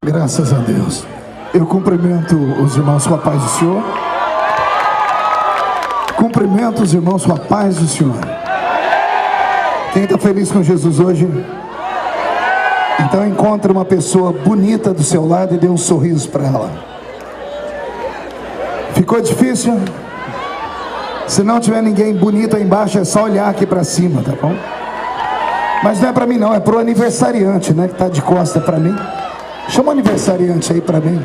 Graças a Deus. Eu cumprimento os irmãos com a paz do Senhor. Cumprimento os irmãos com a paz do Senhor. Quem está feliz com Jesus hoje? Então encontre uma pessoa bonita do seu lado e dê um sorriso para ela. Ficou difícil? Se não tiver ninguém bonito aí embaixo, é só olhar aqui para cima, tá bom? Mas não é para mim não, é para o aniversariante, né, que está de costa para mim. Chama o aniversariante aí para mim.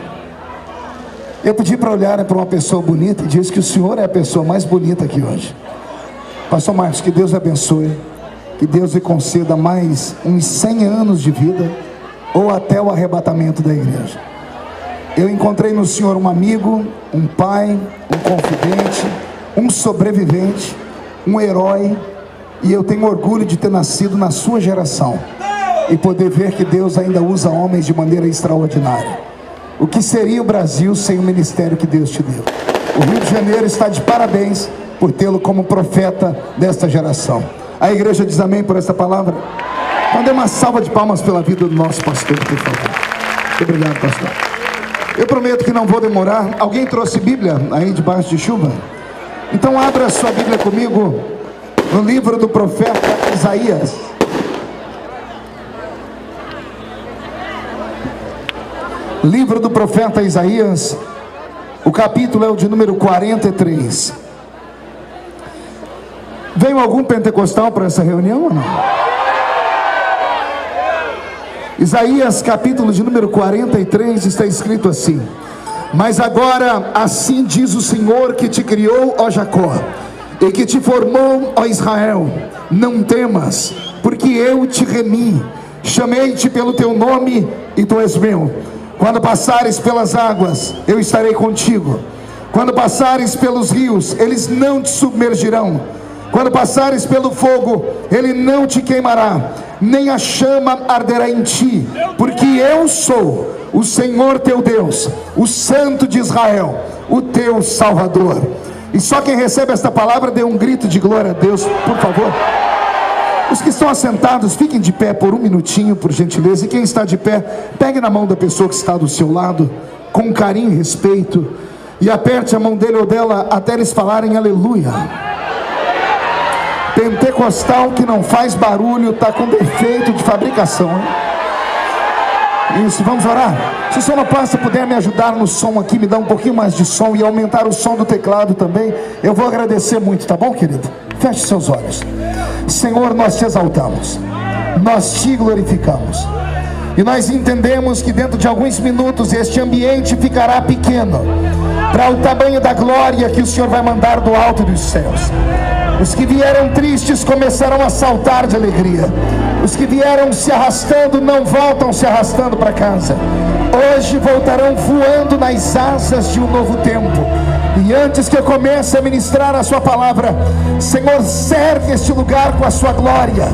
Eu pedi para olhar para uma pessoa bonita e disse que o senhor é a pessoa mais bonita aqui hoje. Pastor Marcos, que Deus abençoe, que Deus lhe conceda mais uns 100 anos de vida, ou até o arrebatamento da igreja. Eu encontrei no senhor um amigo, um pai, um confidente, um sobrevivente, um herói, e eu tenho orgulho de ter nascido na sua geração e poder ver que Deus ainda usa homens de maneira extraordinária. O que seria o Brasil sem o ministério que Deus te deu? O Rio de Janeiro está de parabéns por tê-lo como profeta desta geração. A igreja diz amém por essa palavra? Então dê uma salva de palmas pela vida do nosso pastor, por favor. Muito obrigado, pastor. Eu prometo que não vou demorar. Alguém trouxe Bíblia aí debaixo de chuva? Então abra sua Bíblia comigo no livro do profeta Isaías. Livro do profeta Isaías, o capítulo é o de número 43. Veio algum pentecostal para essa reunião ou não? Isaías capítulo de número 43 está escrito assim: mas agora assim diz o Senhor que te criou, ó Jacó, e que te formou, ó Israel, não temas, porque eu te remi, chamei-te pelo teu nome e tu és meu. Quando passares pelas águas, eu estarei contigo. Quando passares pelos rios, eles não te submergirão. Quando passares pelo fogo, ele não te queimará, nem a chama arderá em ti, porque eu sou o Senhor teu Deus, o Santo de Israel, o teu Salvador. E só quem recebe esta palavra dê um grito de glória a Deus, por favor. Os que estão assentados, fiquem de pé por um minutinho, por gentileza. E quem está de pé, pegue na mão da pessoa que está do seu lado, com carinho e respeito, e aperte a mão dele ou dela até eles falarem aleluia. Pentecostal que não faz barulho está com defeito de fabricação, hein? Isso, vamos orar? Se o sonoplasta puder me ajudar no som aqui, me dar um pouquinho mais de som e aumentar o som do teclado também, eu vou agradecer muito, tá bom, querido? Feche seus olhos. Senhor, nós te exaltamos, nós te glorificamos, e nós entendemos que dentro de alguns minutos este ambiente ficará pequeno para o tamanho da glória que o Senhor vai mandar do alto dos céus. Os que vieram tristes começarão a saltar de alegria. Os que vieram se arrastando não voltam se arrastando para casa. Hoje voltarão voando nas asas de um novo tempo. E antes que eu comece a ministrar a sua palavra, Senhor, cerque este lugar com a sua glória.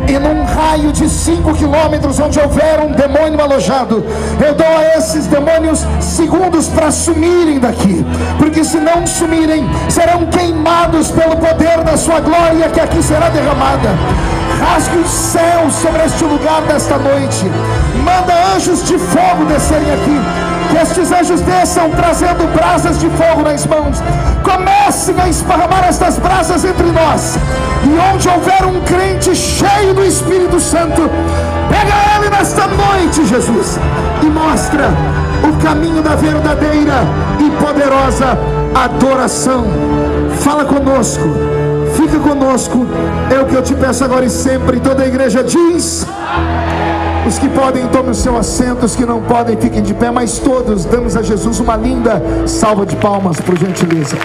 E num raio de 5 quilômetros onde houver um demônio alojado, eu dou a esses demônios segundos para sumirem daqui, porque se não sumirem, serão queimados pelo poder da sua glória que aqui será derramada. Rasgue os céus sobre este lugar desta noite. Manda anjos de fogo descerem aqui. Que estes anjos desçam trazendo brasas de fogo nas mãos. Comecem a esparramar estas brasas entre nós. E onde houver um crente cheio do Espírito Santo, pega ele nesta noite, Jesus, e mostra o caminho da verdadeira e poderosa adoração. Fala conosco, fica conosco, é o que eu te peço agora e sempre. Toda a igreja diz: os que podem tomem o seu assento, os que não podem fiquem de pé, mas todos damos a Jesus uma linda salva de palmas, por gentileza.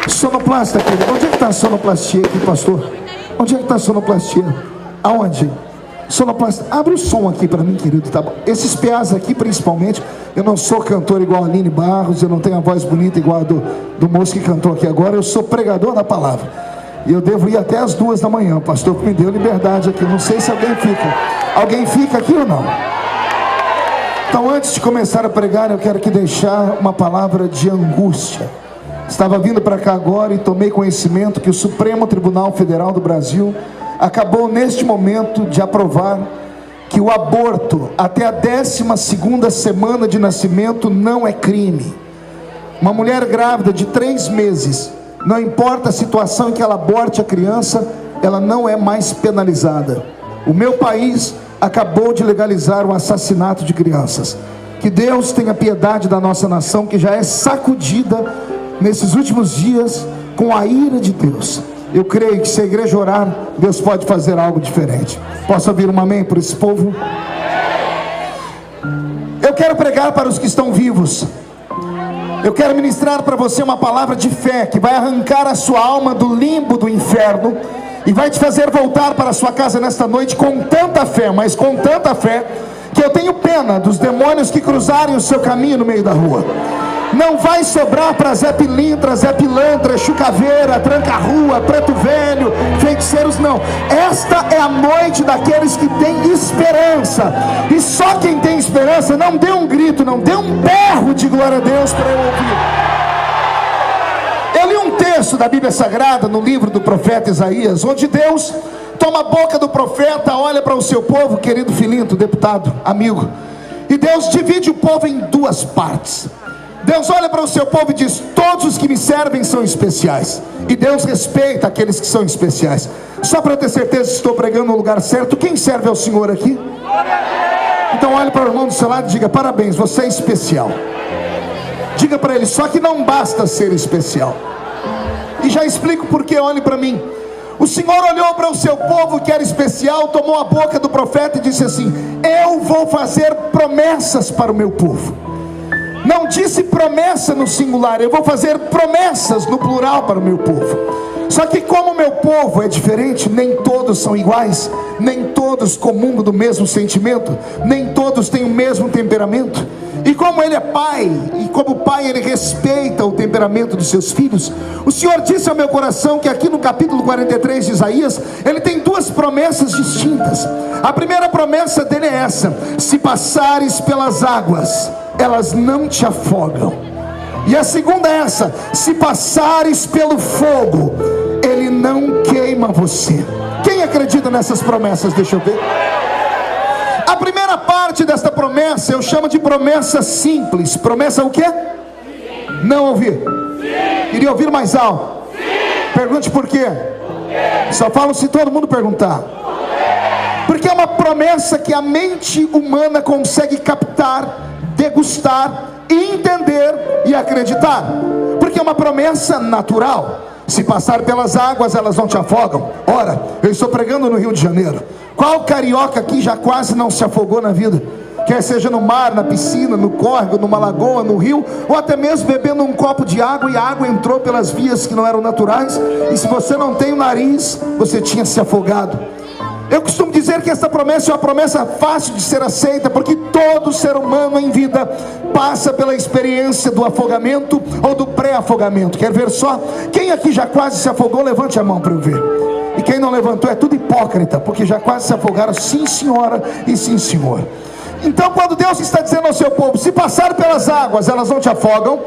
Sonoplasta, querido, onde é que está a sonoplastia aqui, pastor? Onde é que está a sonoplastia? Aonde? Sonoplasta, abre o som aqui para mim, querido, tá bom? Esses PAs aqui principalmente, eu não sou cantor igual a Aline Barros, eu não tenho a voz bonita igual a do moço que cantou aqui agora, eu sou pregador da palavra. E eu devo ir até as 2 da manhã, o pastor me deu liberdade aqui, não sei se alguém fica. Alguém fica aqui ou não? Então antes de começar a pregar, eu quero aqui deixar uma palavra de angústia. Estava vindo para cá agora e tomei conhecimento que o Supremo Tribunal Federal do Brasil acabou neste momento de aprovar que o aborto até a 12ª semana de nascimento não é crime. Uma mulher grávida de 3 meses, não importa a situação em que ela aborte a criança, ela não é mais penalizada. O meu país acabou de legalizar o assassinato de crianças. Que Deus tenha piedade da nossa nação, que já é sacudida nesses últimos dias com a ira de Deus. Eu creio que se a igreja orar, Deus pode fazer algo diferente. Posso ouvir um amém por esse povo? Eu quero pregar para os que estão vivos. Eu quero ministrar para você uma palavra de fé que vai arrancar a sua alma do limbo do inferno e vai te fazer voltar para a sua casa nesta noite com tanta fé, mas com tanta fé, que eu tenho pena dos demônios que cruzarem o seu caminho no meio da rua. Não vai sobrar para Zé Pilintra, Zé Pilantra, Chucaveira, Tranca-Rua, Preto Velho, feiticeiros, não. Esta é a noite daqueles que têm esperança. E só quem tem esperança, não dê um grito, não dê um berro de glória a Deus para eu ouvir. Eu li um texto da Bíblia Sagrada, no livro do profeta Isaías, onde Deus toma a boca do profeta, olha para o seu povo, querido Filinto, deputado, amigo, e Deus divide o povo em 2 partes. Deus olha para o seu povo e diz: todos os que me servem são especiais. E Deus respeita aqueles que são especiais. Só para eu ter certeza que estou pregando no lugar certo, quem serve ao Senhor aqui? Então olhe para o irmão do seu lado e diga: parabéns, você é especial. Diga para ele: só que não basta ser especial. E já explico porque. Olhe para mim. O Senhor olhou para o seu povo que era especial, tomou a boca do profeta e disse assim: eu vou fazer promessas para o meu povo. Não disse promessa no singular, eu vou fazer promessas no plural para o meu povo. Só que como o meu povo é diferente, nem todos são iguais, nem todos comungam do mesmo sentimento, nem todos têm o mesmo temperamento. E como ele é pai, e como pai ele respeita o temperamento dos seus filhos, o Senhor disse ao meu coração que aqui no capítulo 43 de Isaías, ele tem 2 promessas distintas. A primeira promessa dele é essa: se passares pelas águas, elas não te afogam. E a segunda é essa: se passares pelo fogo, ele não queima você. Quem acredita nessas promessas? Deixa eu ver. A primeira parte desta promessa eu chamo de promessa simples. Promessa o quê? Sim. Não ouvi. Sim. Queria ouvir mais alto. Sim. Pergunte por quê. Só falo se todo mundo perguntar. Porque é uma promessa que a mente humana consegue captar, degustar, entender e acreditar. Porque é uma promessa natural. Se passar pelas águas, elas não te afogam. Ora, eu estou pregando no Rio de Janeiro. Qual carioca aqui já quase não se afogou na vida? Quer seja no mar, na piscina, no córrego, numa lagoa, no rio, ou até mesmo bebendo um copo de água e a água entrou pelas vias que não eram naturais, e se você não tem o nariz, você tinha se afogado. Eu costumo dizer que essa promessa é uma promessa fácil de ser aceita, porque todo ser humano em vida passa pela experiência do afogamento ou do pré-afogamento. Quer ver só? Quem aqui já quase se afogou? Levante a mão para eu ver. E quem não levantou é tudo hipócrita, porque já quase se afogaram, sim senhora e sim senhor. Então quando Deus está dizendo ao seu povo: se passar pelas águas, elas não te afogam,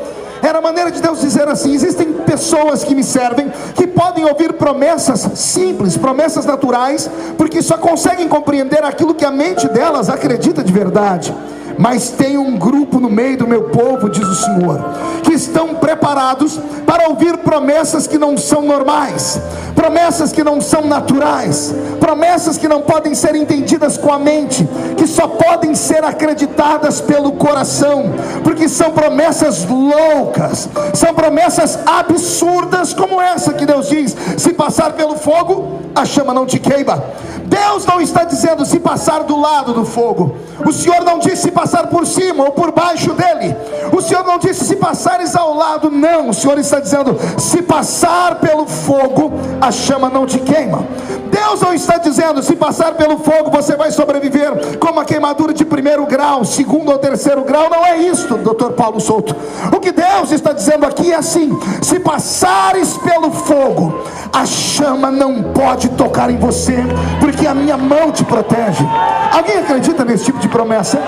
era a maneira de Deus dizer assim: existem pessoas que me servem, que podem ouvir promessas simples, promessas naturais, porque só conseguem compreender aquilo que a mente delas acredita de verdade. Mas tem um grupo no meio do meu povo, diz o Senhor, que estão preparados para ouvir promessas que não são normais, promessas que não são naturais, promessas que não podem ser entendidas com a mente, que só podem ser acreditadas pelo coração, porque são promessas loucas, são promessas absurdas, como essa que Deus diz: se passar pelo fogo, a chama não te queima. Deus não está dizendo se passar do lado do fogo. O Senhor não disse se passar por cima ou por baixo dele. O Senhor não disse se passares ao lado. Não, o Senhor está dizendo: se passar pelo fogo, a chama não te queima. Deus não está dizendo se passar pelo fogo você vai sobreviver com uma queimadura de 1º grau, 2º ou 3º grau. Não é isto, Dr. Paulo Souto. O que Deus está dizendo aqui é assim: se passares pelo fogo, a chama não pode tocar em você, porque a minha mão te protege. Alguém acredita nesse tipo de promessa?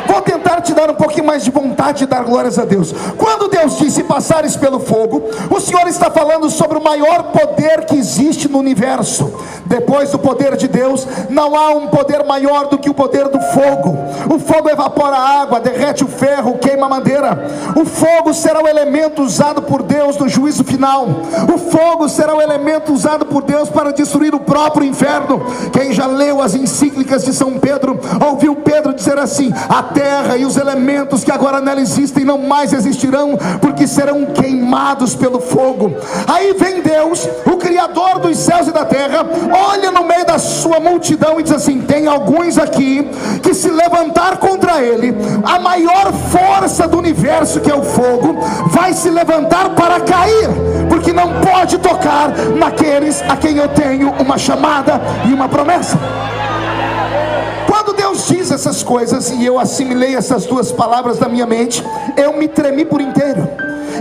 Vou tentar te dar um pouquinho mais de vontade de dar glórias a Deus. Quando Deus diz: se passares pelo fogo, o Senhor está falando sobre o maior poder que existe no universo. Depois do poder de Deus, não há um poder maior do que o poder do fogo. O fogo evapora a água, derrete o ferro, queima a madeira. O fogo será o elemento usado por Deus no juízo final. O fogo será o elemento usado por Deus para destruir o próprio inferno. Quem já leu as encíclicas de São Pedro, ouviu Pedro dizer assim: a terra e os elementos que agora nela existem não mais existirão, porque serão queimados pelo fogo. Aí vem Deus, o Criador dos céus e da terra, olha no meio da sua multidão e diz assim: tem alguns aqui que, se levantar contra ele, a maior força do universo, que é o fogo, vai se levantar para cair, porque não pode tocar naqueles a quem eu tenho uma chamada e uma promessa. Quando Deus diz essas coisas e eu assimilei essas duas palavras na minha mente, eu me tremi por inteiro.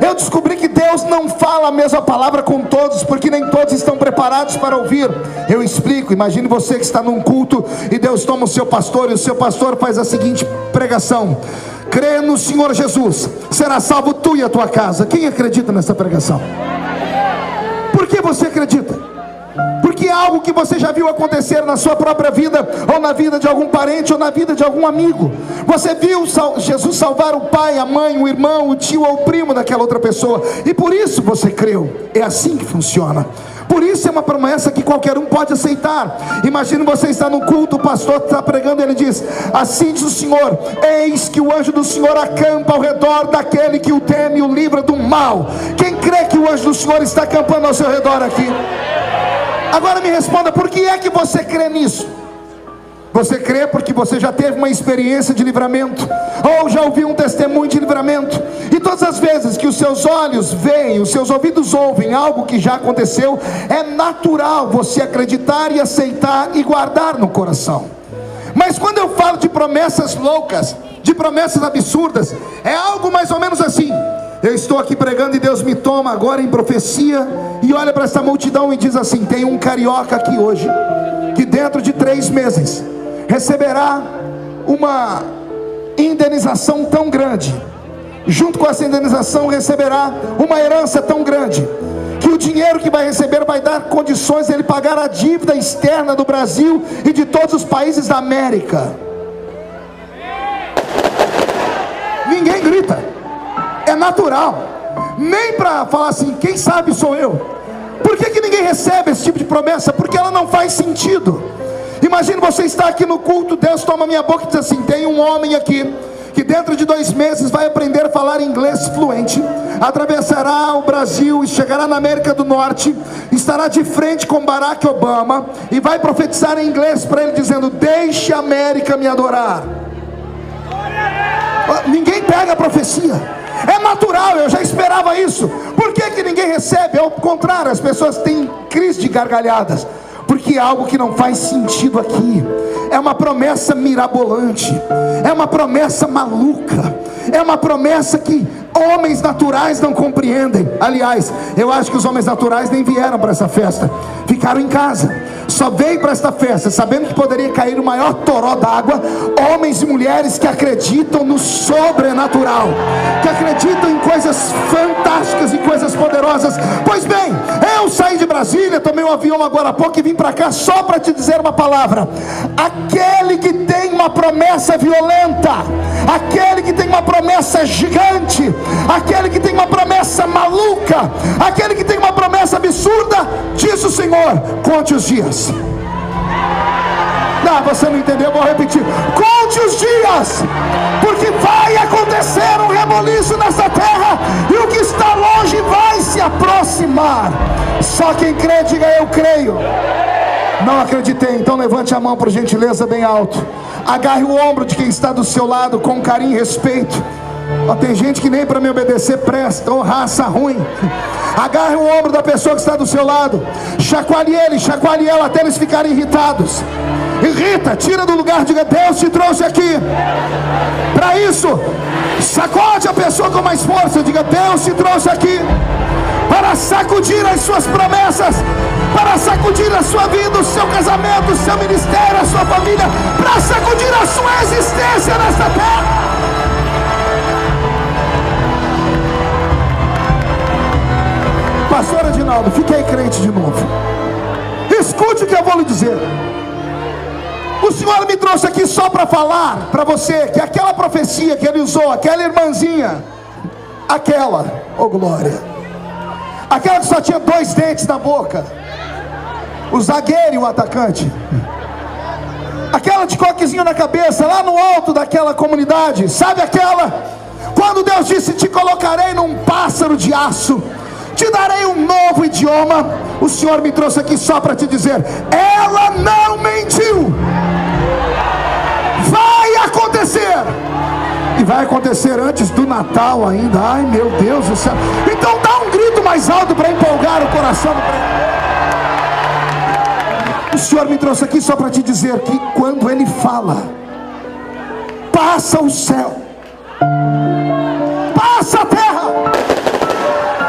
Eu descobri que Deus não fala a mesma palavra com todos, porque nem todos estão preparados para ouvir. Eu explico. Imagine você que está num culto e Deus toma o seu pastor, e o seu pastor faz a seguinte pregação: crê no Senhor Jesus, será salvo tu e a tua casa. Quem acredita nessa pregação? Por que você acredita? Porque é algo que você já viu acontecer na sua própria vida, ou na vida de algum parente, ou na vida de algum amigo. Você viu Jesus salvar o pai, a mãe, o irmão, o tio ou o primo daquela outra pessoa, e por isso você creu. É assim que funciona. Por isso é uma promessa que qualquer um pode aceitar. Imagine você está no culto, o pastor está pregando e ele diz: assim diz o Senhor, eis que o anjo do Senhor acampa ao redor daquele que o teme e o livra do mal. Quem crê que o anjo do Senhor está acampando ao seu redor aqui? Agora me responda, por que é que você crê nisso? Você crê porque você já teve uma experiência de livramento, ou já ouviu um testemunho de livramento, e todas as vezes que os seus olhos veem, os seus ouvidos ouvem algo que já aconteceu, é natural você acreditar e aceitar e guardar no coração. Mas quando eu falo de promessas loucas, de promessas absurdas, é algo mais ou menos assim: eu estou aqui pregando e Deus me toma agora em profecia e olha para essa multidão e diz assim: tem um carioca aqui hoje que dentro de 3 meses receberá uma indenização tão grande, junto com essa indenização receberá uma herança tão grande, que o dinheiro que vai receber vai dar condições de ele pagar a dívida externa do Brasil e de todos os países da América. Ninguém grita, é natural. Nem para falar assim, quem sabe sou eu. Por que ninguém recebe esse tipo de promessa? Porque ela não faz sentido. Imagine você estar aqui no culto, Deus toma minha boca e diz assim: tem um homem aqui que dentro de 2 meses vai aprender a falar inglês fluente, atravessará o Brasil e chegará na América do Norte, estará de frente com Barack Obama e vai profetizar em inglês para ele dizendo: deixe a América me adorar. Ninguém pega a profecia. É natural, eu já esperava isso. Por que ninguém recebe? Ao contrário, as pessoas têm crise de gargalhadas, porque é algo que não faz sentido aqui. É uma promessa mirabolante, é uma promessa maluca, é uma promessa que homens naturais não compreendem. Aliás, eu acho que os homens naturais nem vieram para essa festa, ficaram em casa. Só veio para esta festa sabendo que poderia cair o maior toró d'água homens e mulheres que acreditam no sobrenatural, que acreditam em coisas fantásticas e coisas poderosas. Pois bem, eu saí de Brasília, tomei um avião agora há pouco e vim para cá só para te dizer uma palavra: aquele que tem uma promessa violenta, aquele que tem uma promessa gigante, aquele que tem uma promessa maluca, aquele que tem uma promessa absurda, diz o Senhor: conte os dias. Não, você não entendeu, vou repetir: conte os dias, porque vai acontecer um reboliço nessa terra, e o que está longe vai se aproximar. Só quem crê, diga: eu creio. Não acreditei? Então levante a mão por gentileza bem alto. Agarre o ombro de quem está do seu lado com carinho e respeito. Tem gente que nem para me obedecer presta, ou raça ruim. Agarre o ombro da pessoa que está do seu lado, chacoalhe ele, chacoalhe ela até eles ficarem irritados. Irrita, tira do lugar, diga: Deus te trouxe aqui para isso. Sacode a pessoa com mais força, diga: Deus te trouxe aqui para sacudir as suas promessas, para sacudir a sua vida, o seu casamento, o seu ministério, a sua família, para sacudir a sua existência nesta terra. Pastor Adinaldo, fiquei crente de novo. Escute o que eu eu vou lhe dizer. O Senhor me trouxe aqui só para falar para você que aquela profecia que ele usou, aquela irmãzinha, aquela, oh glória, aquela que só tinha 2 dentes na boca, o zagueiro e o atacante, aquela de coquezinho na cabeça, lá no alto daquela comunidade, sabe aquela? Quando Deus disse: te colocarei num pássaro de aço, te darei um novo idioma. O Senhor me trouxe aqui só para te dizer: ela não mentiu. Vai acontecer. E vai acontecer antes do Natal ainda. Ai meu Deus do céu. Então dá um grito mais alto para empolgar o coração do pregador. O Senhor me trouxe aqui só para te dizer que quando Ele fala, passa o céu, passa a terra,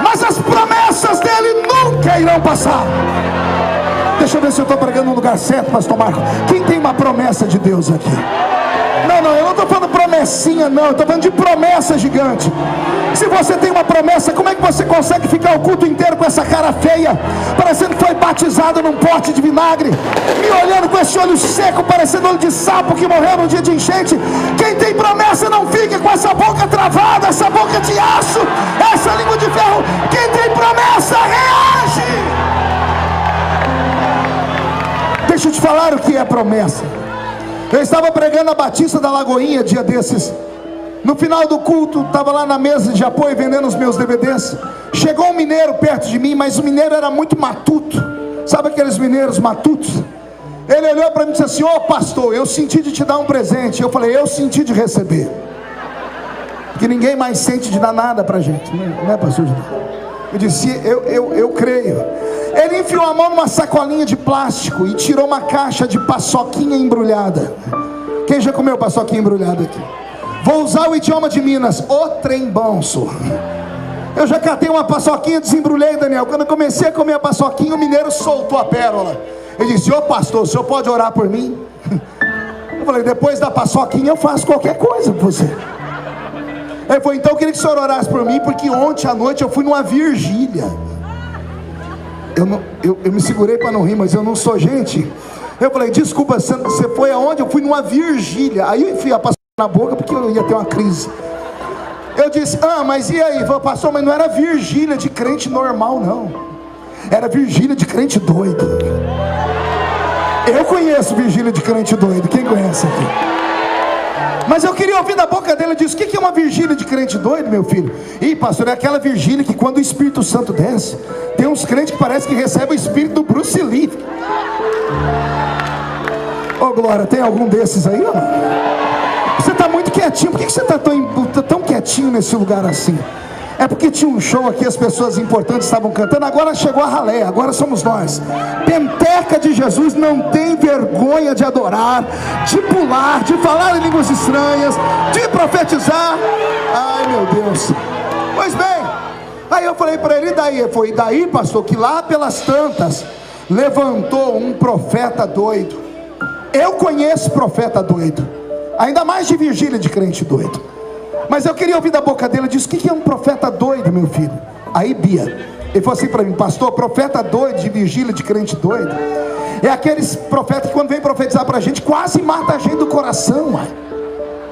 mas as promessas dele nunca irão passar. Deixa eu ver se eu estou pregando no lugar certo, pastor Marco. Quem tem uma promessa de Deus aqui? Não, eu não estou falando promessinha não, eu estou falando de promessa gigante. Se você tem uma promessa, como é que você consegue ficar o culto inteiro com essa cara feia, parecendo que foi batizado num pote de vinagre, me olhando com esse olho seco, parecendo olho de sapo que morreu no dia de enchente? Quem tem promessa não fica com essa boca travada, essa boca de aço, essa língua de ferro. Quem tem promessa reage. Deixa eu te falar o que é promessa. Eu estava pregando a Batista da Lagoinha dia desses. No final do culto, estava lá na mesa de apoio vendendo os meus DVDs. Chegou um mineiro perto de mim, mas o mineiro era muito matuto. Sabe aqueles mineiros matutos? Ele olhou para mim e disse assim: ô pastor, eu senti de te dar um presente. Eu falei: eu senti de receber. Porque ninguém mais sente de dar nada para a gente, não é pastor? Eu disse: eu creio. Ele enfiou a mão numa sacolinha de plástico e tirou uma caixa de paçoquinha embrulhada. Quem já comeu paçoquinha embrulhada aqui? Vou usar o idioma de Minas: o trem bonso. Eu já catei uma paçoquinha, desembrulhei, Daniel. Quando eu comecei a comer a paçoquinha, o mineiro soltou a pérola. Ele disse: ô pastor, o senhor pode orar por mim? Eu falei: depois da paçoquinha eu faço qualquer coisa por você. Ele falou: então eu queria que o senhor orasse por mim, porque ontem à noite eu fui numa vigília. Eu me segurei para não rir, mas eu não sou gente. Eu falei: desculpa, você foi aonde? Eu fui numa vigília. Aí eu enfiei a paçoca na boca, porque eu ia ter uma crise. Eu disse: mas e aí? Falei: pastor, mas não era vigília de crente normal não, era vigília de crente doido. Eu conheço vigília de crente doido. Quem conhece aqui? Mas eu queria ouvir da boca dele. Eu disse: o que é uma vigília de crente doido, meu filho? Ih, pastor, é aquela vigília que quando o Espírito Santo desce, tem uns crentes que parece que recebem o espírito do Bruce Lee. Ô glória, tem algum desses aí ou não? Você está muito quietinho. Por que você está tão quietinho nesse lugar assim? É porque tinha um show aqui, as pessoas importantes estavam cantando. Agora chegou a ralé, agora somos nós. Penteca de Jesus não tem vergonha de adorar, de pular, de falar em línguas estranhas, de profetizar. Ai meu Deus. Pois bem, aí eu falei para ele: e daí? Foi daí, pastor, que lá pelas tantas levantou um profeta doido. Eu conheço profeta doido, ainda mais de vigília de crente doido. Mas eu queria ouvir da boca dele. Eu disse: o que é um profeta doido, meu filho? Aí Bia, ele falou assim para mim: pastor, profeta doido de vigília de crente doido é aqueles profetas que quando vem profetizar para a gente, quase mata a gente do coração. Uai.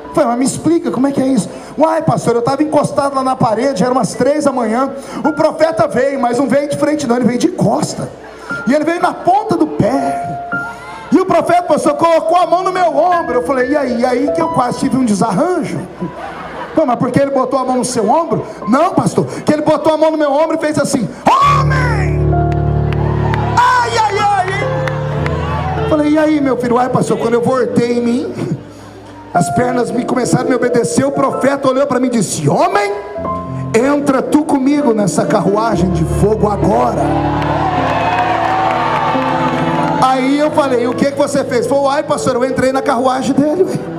Eu falei: mas me explica, como é que é isso? Uai, pastor, eu estava encostado lá na parede, era umas 3 da manhã, o profeta veio, mas não veio de frente não, ele veio de costa, e ele veio na ponta do pé. E o profeta, pastor, colocou a mão no meu ombro. Eu falei: e aí que eu quase tive um desarranjo. Pô, mas porque ele botou a mão no seu ombro? Não, pastor, que ele botou a mão no meu ombro e fez assim: homem! Ai, ai, ai! Eu falei: e aí, meu filho? Ai, pastor, quando eu voltei em mim, as pernas me começaram a me obedecer. O profeta olhou para mim e disse: homem, entra tu comigo nessa carruagem de fogo agora. Aí eu falei: o que você fez? Falei: ai, pastor, eu entrei na carruagem dele, ué.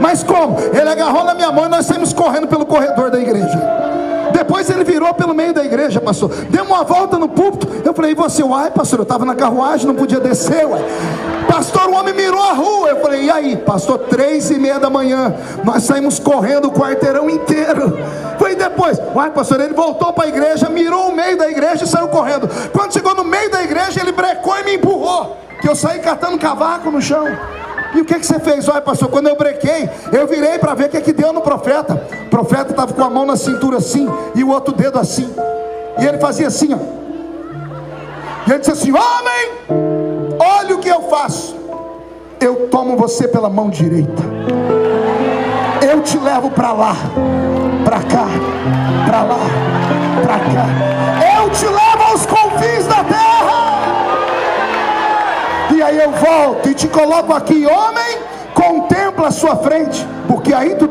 Mas como? Ele agarrou na minha mão e nós saímos correndo pelo corredor da igreja. Depois ele virou pelo meio da igreja, pastor, deu uma volta no púlpito. Eu falei: e você? Uai, pastor, eu estava na carruagem, não podia descer, uai. Pastor, o homem mirou a rua. Eu falei: e aí, pastor? 3:30 da manhã, nós saímos correndo o quarteirão inteiro. Foi depois: uai, pastor, ele voltou para a igreja, mirou o meio da igreja e saiu correndo. Quando chegou no meio da igreja, ele brecou e me empurrou. que eu saí catando cavaco no chão. E o que você fez? Olha, pastor, quando eu brequei, eu virei para ver o que deu no profeta. O profeta estava com a mão na cintura assim, e o outro dedo assim, e ele fazia assim, ó. E ele disse assim: homem, olha o que eu faço. Eu tomo você pela mão direita, eu te levo para lá, para cá, para lá, para cá, eu te levo aos confins da terra. E aí eu volto e te coloco aqui. Homem, contempla a sua frente, porque aí tu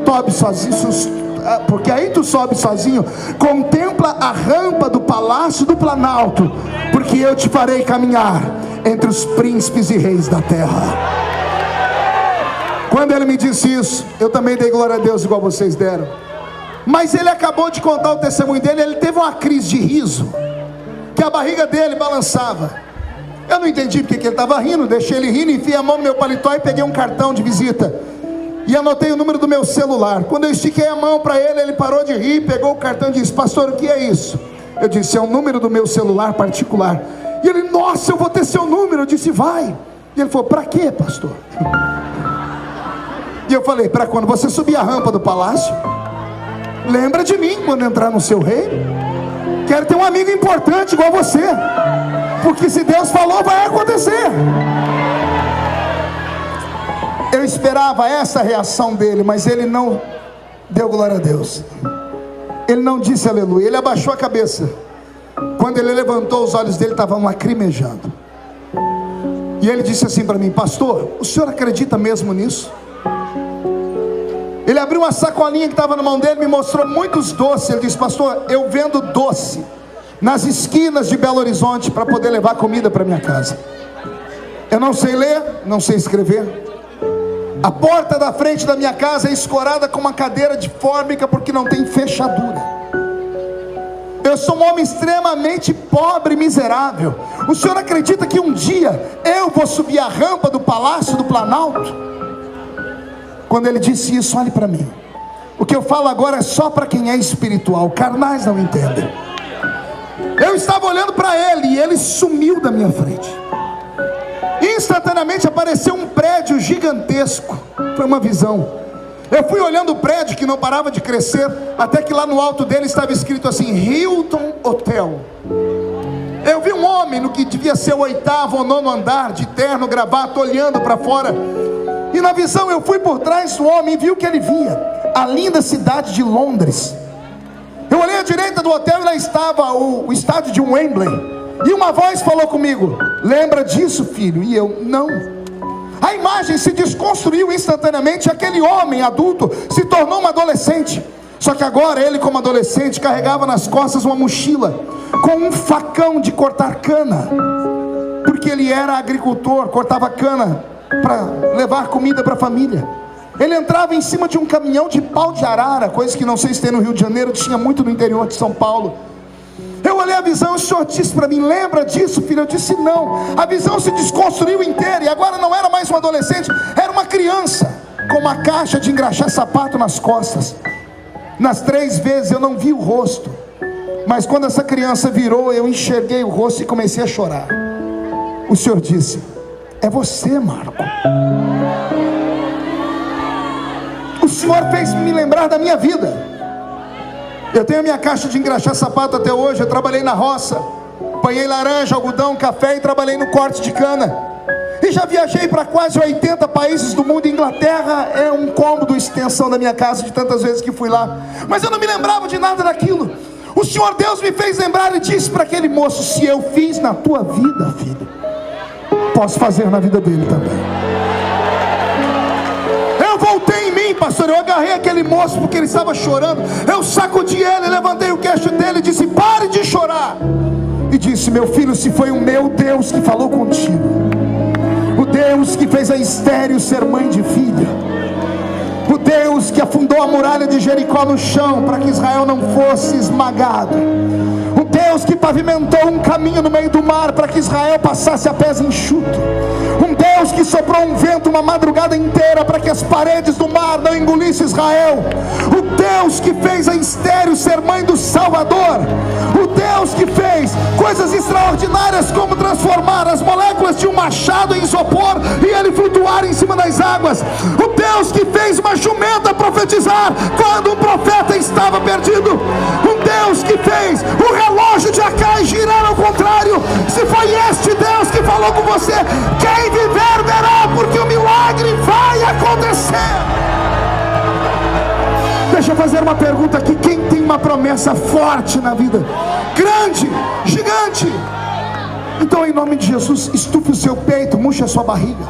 sobe sozinho. Contempla a rampa do palácio do Planalto, porque eu te farei caminhar entre os príncipes e reis da terra. Quando ele me disse isso, eu também dei glória a Deus igual vocês deram. Mas ele acabou de contar o testemunho dele. Ele teve uma crise de riso, que a barriga dele balançava. Eu não entendi porque que ele estava rindo. Deixei ele rindo, enfiei a mão no meu paletó e peguei um cartão de visita e anotei o número do meu celular. Quando eu estiquei a mão para ele, ele parou de rir, pegou o cartão e disse: pastor, o que é isso? Eu disse: é o número do meu celular particular. E ele: nossa, eu vou ter seu número. Eu disse: vai. E ele falou: para quê, pastor? E eu falei: para quando você subir a rampa do palácio, lembra de mim quando entrar no seu reino. Quero ter um amigo importante igual você, porque se Deus falou, vai acontecer. Eu esperava essa reação dele, mas ele não deu glória a Deus. Ele não disse aleluia. Ele abaixou a cabeça. Quando ele levantou, os olhos dele estavam lacrimejando. E ele disse assim para mim: pastor, o senhor acredita mesmo nisso? Ele abriu uma sacolinha que estava na mão dele, me mostrou muitos doces. Ele disse: pastor, eu vendo doce nas esquinas de Belo Horizonte para poder levar comida para minha casa. Eu não sei ler, não sei escrever. A porta da frente da minha casa é escorada com uma cadeira de fórmica, porque não tem fechadura. Eu sou um homem extremamente pobre e miserável. O senhor acredita que um dia eu vou subir a rampa do Palácio do Planalto? Quando ele disse isso, olhe para mim. O que eu falo agora é só para quem é espiritual. Carnais não entendem. Eu estava olhando para ele e ele sumiu da minha frente. Instantaneamente apareceu um prédio gigantesco. Foi uma visão. Eu fui olhando o prédio que não parava de crescer, até que lá no alto dele estava escrito assim: Hilton Hotel. Eu vi um homem no que devia ser o 8º ou 9º andar, de terno, gravata, olhando para fora. E na visão eu fui por trás do homem e vi o que ele via: a linda cidade de Londres. Eu olhei à direita do hotel e lá estava o estádio de Wembley. E uma voz falou comigo: lembra disso, filho? E eu: não. A imagem se desconstruiu instantaneamente. Aquele homem adulto se tornou um adolescente. Só que agora ele, como adolescente, carregava nas costas uma mochila com um facão de cortar cana, porque ele era agricultor, cortava cana para levar comida para a família. Ele entrava em cima de um caminhão de pau de arara, coisa que não sei se tem no Rio de Janeiro, tinha muito no interior de São Paulo. Eu olhei a visão e o senhor disse para mim: lembra disso, filho? Eu disse: não. A visão se desconstruiu inteira, e agora não era mais um adolescente, era uma criança com uma caixa de engraxar sapato nas costas. Nas 3 vezes eu não vi o rosto, mas quando essa criança virou, eu enxerguei o rosto e comecei a chorar. O senhor disse: é você, Marco. O senhor fez me lembrar da minha vida. Eu tenho a minha caixa de engraxar sapato até hoje. Eu trabalhei na roça, apanhei laranja, algodão, café e trabalhei no corte de cana. E já viajei para quase 80 países do mundo. Inglaterra é um cômodo, extensão da minha casa, de tantas vezes que fui lá. Mas eu não me lembrava de nada daquilo. O Senhor Deus me fez lembrar e disse para aquele moço: se eu fiz na tua vida, filho, posso fazer na vida dele também. Eu voltei em mim, pastor. Eu agarrei aquele moço porque ele estava chorando. Eu sacudi ele, levantei o queixo dele e disse: pare de chorar. E disse: meu filho, se foi o meu Deus que falou contigo, o Deus que fez a estéril ser mãe de filha, o Deus que afundou a muralha de Jericó no chão para que Israel não fosse esmagado, o Deus que pavimentou um caminho no meio do mar para que Israel passasse a pés enxuto, um Deus que soprou um vento uma madrugada inteira para que as paredes do mar não engolissem Israel, o Deus que fez a estéril ser mãe do Salvador, o Deus que fez coisas extraordinárias como transformar as moléculas de um machado em isopor e ele flutuar em cima das águas. O Deus que fez uma jumenta profetizar quando um profeta estava perdido. Um Deus que fez o relógio de Acai girar ao contrário. Se foi este Deus que falou com você, quem viver verá, porque o milagre vai acontecer. Deixa eu fazer uma pergunta aqui: quem tem uma promessa forte na vida, grande, gigante? Então, em nome de Jesus, estufe o seu peito, murche a sua barriga.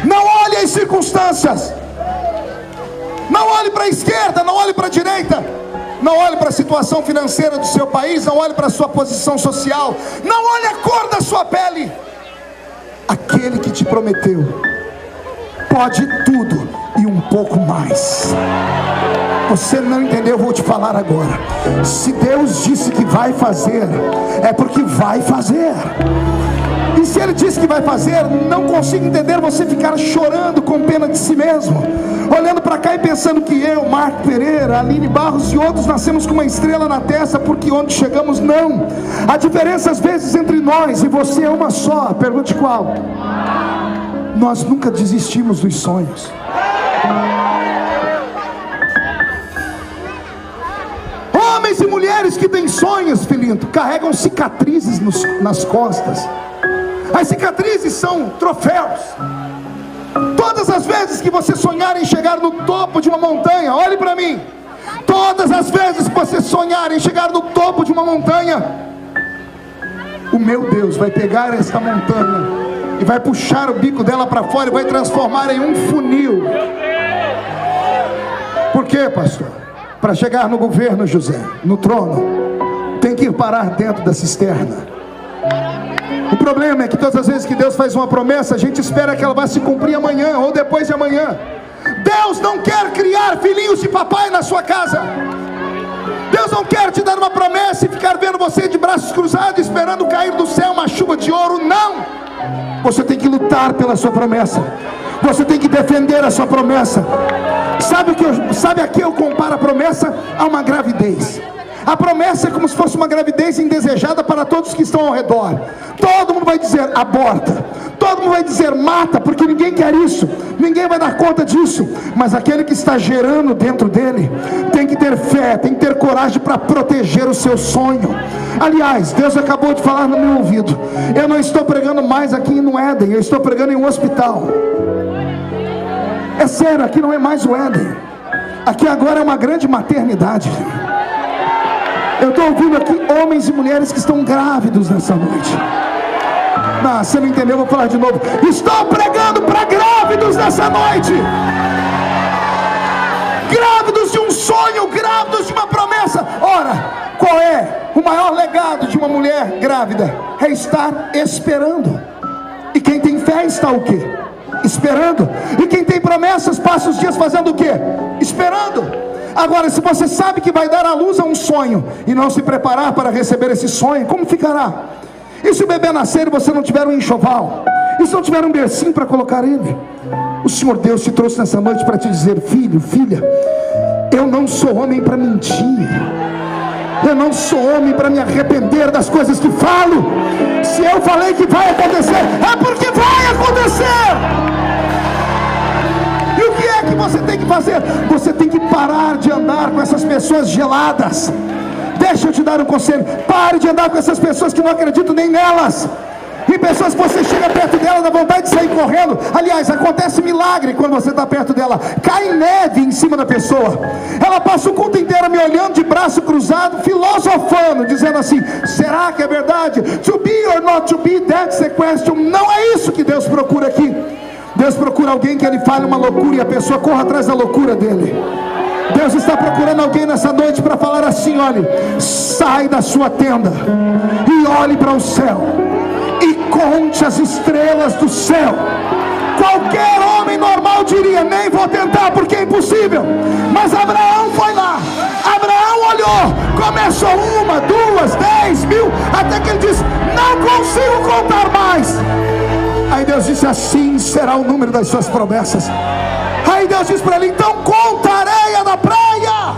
Não olhe as circunstâncias, não olhe para a esquerda, não olhe para a direita, não olhe para a situação financeira do seu país, não olhe para a sua posição social, não olhe a cor da sua pele. Aquele que te prometeu pode tudo e um pouco mais. Você não entendeu? Eu vou te falar agora. Se Deus disse que vai fazer, é porque vai fazer. E se Ele disse que vai fazer, não consigo entender você ficar chorando com pena de si mesmo, olhando para cá e pensando que eu, Marco Pereira, Aline Barros e outros nascemos com uma estrela na testa porque onde chegamos. Não. A diferença às vezes entre nós e você é uma só. Pergunte qual? Nós nunca desistimos dos sonhos. Homens e mulheres que têm sonhos, filhinho, carregam cicatrizes nas costas. As cicatrizes são troféus. Todas as vezes que você sonhar em chegar no topo de uma montanha, olhe para mim. Todas as vezes que você sonhar em chegar no topo de uma montanha, o meu Deus vai pegar esta montanha e vai puxar o bico dela para fora e vai transformar em um funil. Por quê, pastor? Para chegar no governo, José, no trono, tem que ir parar dentro da cisterna. O problema é que todas as vezes que Deus faz uma promessa, a gente espera que ela vá se cumprir amanhã ou depois de amanhã. Deus não quer criar filhinhos de papai na sua casa. Deus não quer te dar uma promessa e ficar vendo você de braços cruzados esperando cair do céu uma chuva de ouro. Não! Você tem que lutar pela sua promessa. Você tem que defender a sua promessa. Sabe a que eu comparo a promessa? A uma gravidez. A promessa é como se fosse uma gravidez indesejada para todos que estão ao redor. Todo mundo vai dizer aborta, todo mundo vai dizer mata, porque ninguém quer isso, ninguém vai dar conta disso. Mas aquele que está gerando dentro dele tem que ter fé, tem que ter coragem para proteger o seu sonho. Aliás, Deus acabou de falar no meu ouvido: eu não estou pregando mais aqui no Éden, eu estou pregando em um hospital. É sério, aqui não é mais o Éden, aqui agora é uma grande maternidade. Eu estou ouvindo aqui homens e mulheres que estão grávidos nessa noite. Não, você não entendeu, eu vou falar de novo. Estou pregando para grávidos nessa noite. Grávidos de um sonho, grávidos de uma promessa. Ora, qual é o maior legado de uma mulher grávida? É estar esperando. E quem tem fé está o quê? Esperando. E quem tem promessas passa os dias fazendo o quê? Esperando. Agora, se você sabe que vai dar à luz a um sonho e não se preparar para receber esse sonho, como ficará? E se o bebê nascer e você não tiver um enxoval? E se não tiver um bercinho para colocar ele? O Senhor Deus te trouxe nessa noite para te dizer: filho, filha, eu não sou homem para mentir. Eu não sou homem para me arrepender das coisas que falo. Se eu falei que vai acontecer, é porque vai acontecer. E o que é que você tem que fazer? Você tem que parar de andar com essas pessoas geladas. Deixa eu te dar um conselho: pare de andar com essas pessoas que não acreditam nem nelas. E pessoas que você chega perto dela, dá vontade de sair correndo. Aliás, acontece milagre quando você está perto dela. Cai neve em cima da pessoa. Ela passa o culto inteiro me olhando de braço cruzado, filosofando, dizendo assim: será que é verdade? To be or not to be, that's the question. Não é isso que Deus procura aqui. Deus procura alguém que ele fale uma loucura e a pessoa corra atrás da loucura dele. Deus está procurando alguém nessa noite para falar assim: olhe, sai da sua tenda e olhe para o céu e conte as estrelas do céu. Qualquer homem normal diria: nem vou tentar porque é impossível. Mas Abraão foi lá, Abraão olhou, começou 1, 2, 10 mil, até que ele disse: não consigo contar mais. Aí Deus disse: assim será o número das suas promessas. Aí Deus disse para ele: então conta a areia da praia.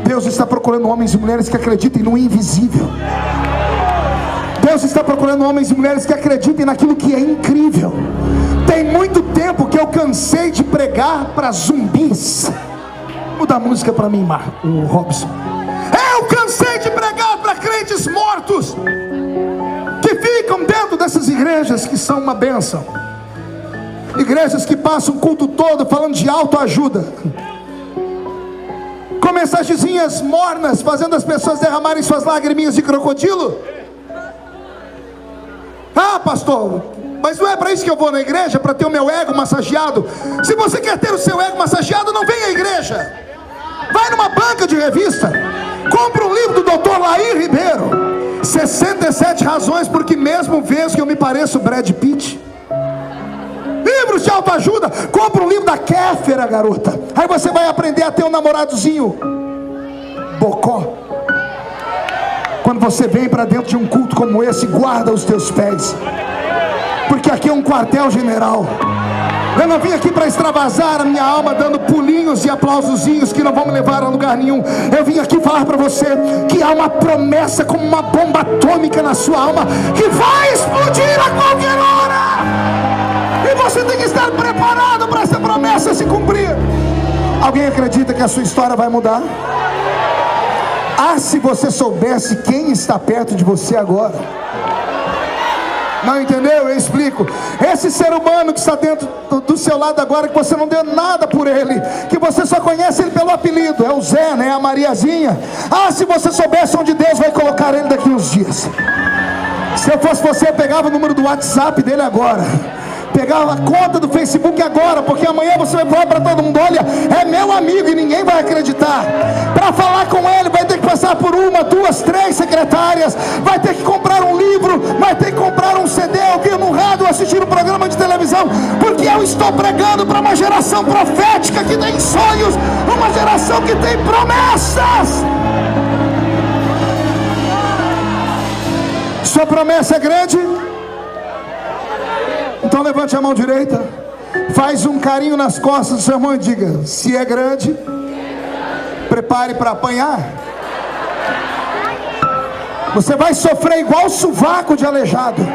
Deus está procurando homens e mulheres que acreditem no invisível. Deus está procurando homens e mulheres que acreditem naquilo que é incrível. Tem muito tempo que eu cansei de pregar para zumbis. Muda a música para mim, o Robson. Eu cansei de pregar para crentes mortos, que ficam dentro dessas igrejas que são uma bênção. Igrejas que passam o culto todo falando de autoajuda, com mensagenzinhas mornas, fazendo as pessoas derramarem suas lagriminhas de crocodilo. Ah, pastor, mas não é para isso que eu vou na igreja, para ter o meu ego massageado. Se você quer ter o seu ego massageado, não vem à igreja. Vai numa banca de revista, compra um livro do Dr. Lair Ribeiro, 67 razões porque mesmo vez que eu me pareço Brad Pitt. Livros de autoajuda. Compra um livro da Kéfera, garota. Aí você vai aprender a ter um namoradozinho bocó. Quando você vem para dentro de um culto como esse, guarda os teus pés, porque aqui é um quartel-general. Eu não vim aqui para extravasar a minha alma dando pulinhos e aplausozinhos que não vão me levar a lugar nenhum. Eu vim aqui falar para você que há uma promessa como uma bomba atômica na sua alma, que vai explodir a qualquer hora. E você tem que estar preparado para essa promessa se cumprir. Alguém acredita que a sua história vai mudar? Ah, se você soubesse quem está perto de você agora. Não entendeu? Eu explico. Esse ser humano que está dentro do seu lado agora, que você não deu nada por ele, que você só conhece ele pelo apelido, é o Zé, né? A Mariazinha. Ah, se você soubesse onde Deus vai colocar ele daqui uns dias. Se eu fosse você, eu pegava o número do WhatsApp dele agora, pegava a conta do Facebook agora, porque amanhã você vai falar para todo mundo: olha, é meu amigo, e ninguém vai acreditar. Para falar com ele vai ter que passar por 1, 2, 3 secretárias, vai ter que comprar um livro, vai ter que comprar um CD, ouvir no rádio, assistir um programa de televisão, porque eu estou pregando para uma geração profética que tem sonhos, uma geração que tem promessas. Sua promessa é grande? Então levante a mão direita, faz um carinho nas costas do seu irmão e diga: se é grande, prepare para apanhar. Você vai sofrer igual sovaco de aleijado.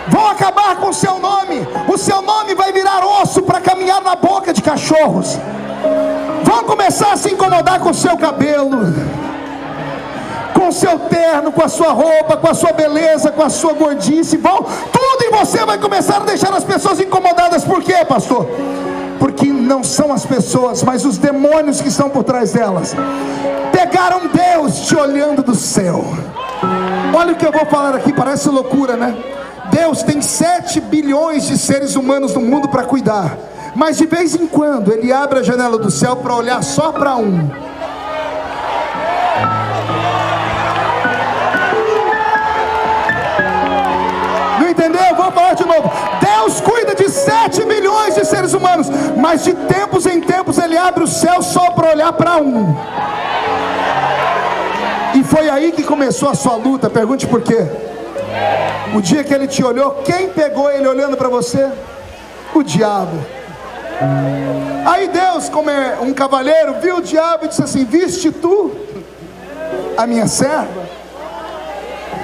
Vão acabar com o seu nome. O seu nome vai virar osso para caminhar na boca de cachorros. Vão começar a se incomodar com o seu cabelo, com o seu terno, com a sua roupa, com a sua beleza, com a sua gordice. Tudo em você vai começar a deixar as pessoas incomodadas. Por quê, pastor? Porque não são as pessoas, mas os demônios que estão por trás delas pegaram Deus te olhando do céu. Olha o que eu vou falar aqui, parece loucura, né? Deus tem 7 bilhões de seres humanos no mundo para cuidar, mas de vez em quando Ele abre a janela do céu para olhar só para um. Não entendeu? Vou falar de novo. Deus cuida de 7 milhões de seres humanos, mas de tempos em tempos Ele abre o céu só para olhar para um. E foi aí que começou a sua luta. Pergunte por quê. O dia que Ele te olhou, quem pegou Ele olhando para você? O diabo. Aí Deus, como é um cavalheiro, viu o diabo e disse assim: viste tu a minha serva?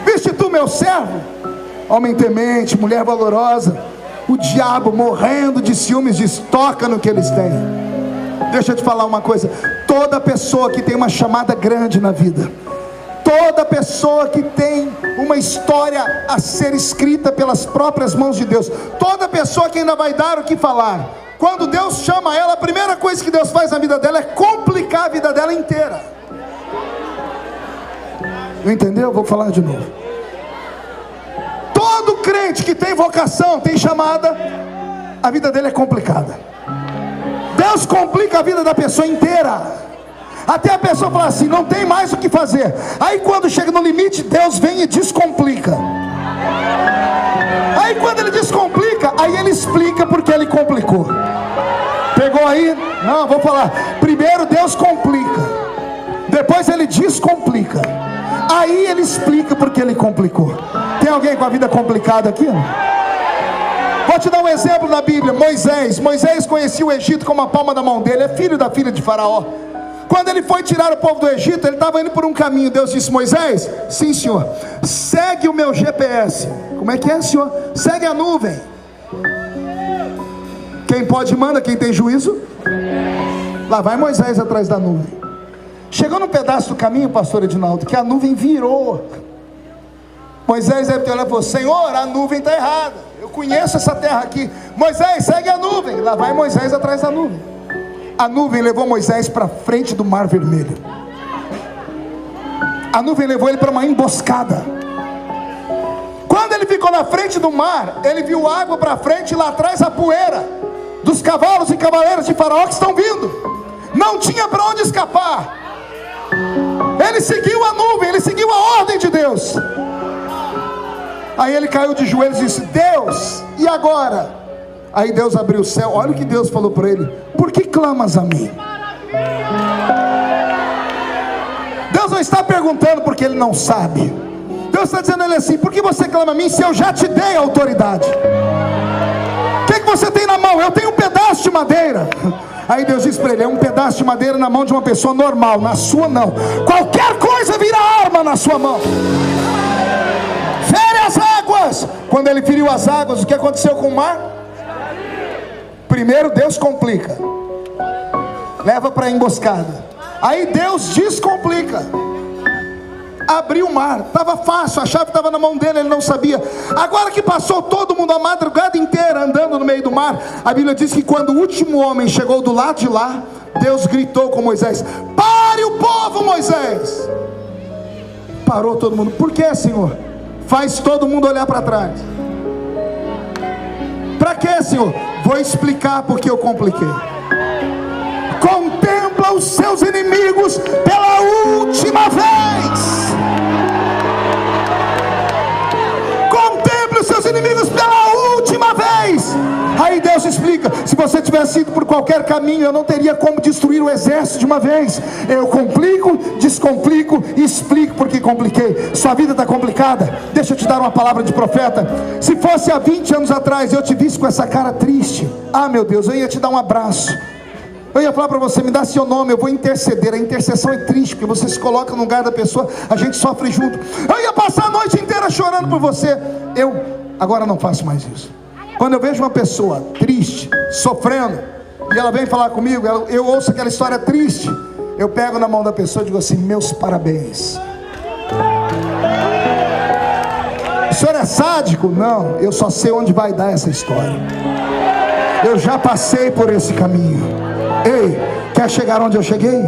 Viste tu meu servo? Homem temente, mulher valorosa. O diabo, morrendo de ciúmes, diz: toca no que eles têm. Deixa eu te falar uma coisa. Toda pessoa que tem uma chamada grande na vida, toda pessoa que tem uma história a ser escrita pelas próprias mãos de Deus, toda pessoa que ainda vai dar o que falar, quando Deus chama ela, a primeira coisa que Deus faz na vida dela é complicar a vida dela inteira. Não entendeu? Vou falar de novo. Todo crente que tem vocação, tem chamada, a vida dele é complicada. Deus complica a vida da pessoa inteira, até a pessoa falar assim: não tem mais o que fazer. Aí quando chega no limite, Deus vem e descomplica. Aí quando Ele descomplica, aí Ele explica porque Ele complicou. Pegou aí? Não, vou falar. Primeiro Deus complica, depois Ele descomplica, aí Ele explica porque Ele complicou. Tem alguém com a vida complicada aqui? Vou te dar um exemplo na Bíblia. Moisés conhecia o Egito como a palma da mão dele. É filho da filha de Faraó. Quando ele foi tirar o povo do Egito, ele estava indo por um caminho. Deus disse: Moisés, sim senhor, segue o meu GPS. Como é que é, senhor? Segue a nuvem. Quem pode manda, quem tem juízo. Lá vai Moisés atrás da nuvem. Chegou num pedaço do caminho, pastor Edinaldo, que a nuvem virou. Moisés deve ter olhado e falou: Senhor, a nuvem está errada, eu conheço essa terra aqui. Moisés, segue a nuvem. Lá vai Moisés atrás da nuvem. A nuvem levou Moisés para frente do Mar Vermelho. A nuvem levou ele para uma emboscada. Quando ele ficou na frente do mar, ele viu água para frente, e lá atrás a poeira dos cavalos e cavaleiros de Faraó que estão vindo. Não tinha para onde escapar. Ele seguiu a nuvem, ele seguiu a ordem de Deus. Aí ele caiu de joelhos e disse: Deus, e agora? Aí Deus abriu o céu. Olha o que Deus falou para ele: por que clamas a mim? Deus não está perguntando porque ele não sabe. Deus está dizendo a ele assim: por que você clama a mim se eu já te dei a autoridade? O que você tem na mão? Eu tenho um pedaço de madeira. Aí Deus disse para ele: é um pedaço de madeira na mão de uma pessoa normal, na sua não. Qualquer coisa vira arma na sua mão. Fere as águas. Quando ele feriu as águas, o que aconteceu com o mar? Primeiro Deus complica, leva para a emboscada. Aí Deus descomplica. Abriu o mar, estava fácil, a chave estava na mão dele, ele não sabia. Agora que passou todo mundo a madrugada inteira andando no meio do mar, a Bíblia diz que quando o último homem chegou do lado de lá, Deus gritou com Moisés: pare o povo, Moisés. Parou todo mundo. Por que, Senhor? Faz todo mundo olhar para trás. Para que, Senhor? Vou explicar porque eu compliquei. Contempla os seus inimigos pela última vez. Contemple os seus inimigos pela última vez. Aí Deus explica: se você tivesse ido por qualquer caminho, eu não teria como destruir o exército de uma vez. Eu complico, descomplico e explico porque compliquei. Sua vida está complicada? Deixa eu te dar uma palavra de profeta. Se fosse há 20 anos atrás, eu te visse com essa cara triste, ah meu Deus, eu ia te dar um abraço. Eu ia falar para você: me dá seu nome, eu vou interceder. A intercessão é triste, porque você se coloca no lugar da pessoa, a gente sofre junto. Eu ia passar a noite inteira chorando por você. Eu agora não faço mais isso. Quando eu vejo uma pessoa triste, sofrendo, e ela vem falar comigo, eu ouço aquela história triste, eu pego na mão da pessoa e digo assim: meus parabéns. O senhor é sádico? Não, eu só sei onde vai dar essa história. Eu já passei por esse caminho. Ei, quer chegar onde eu cheguei?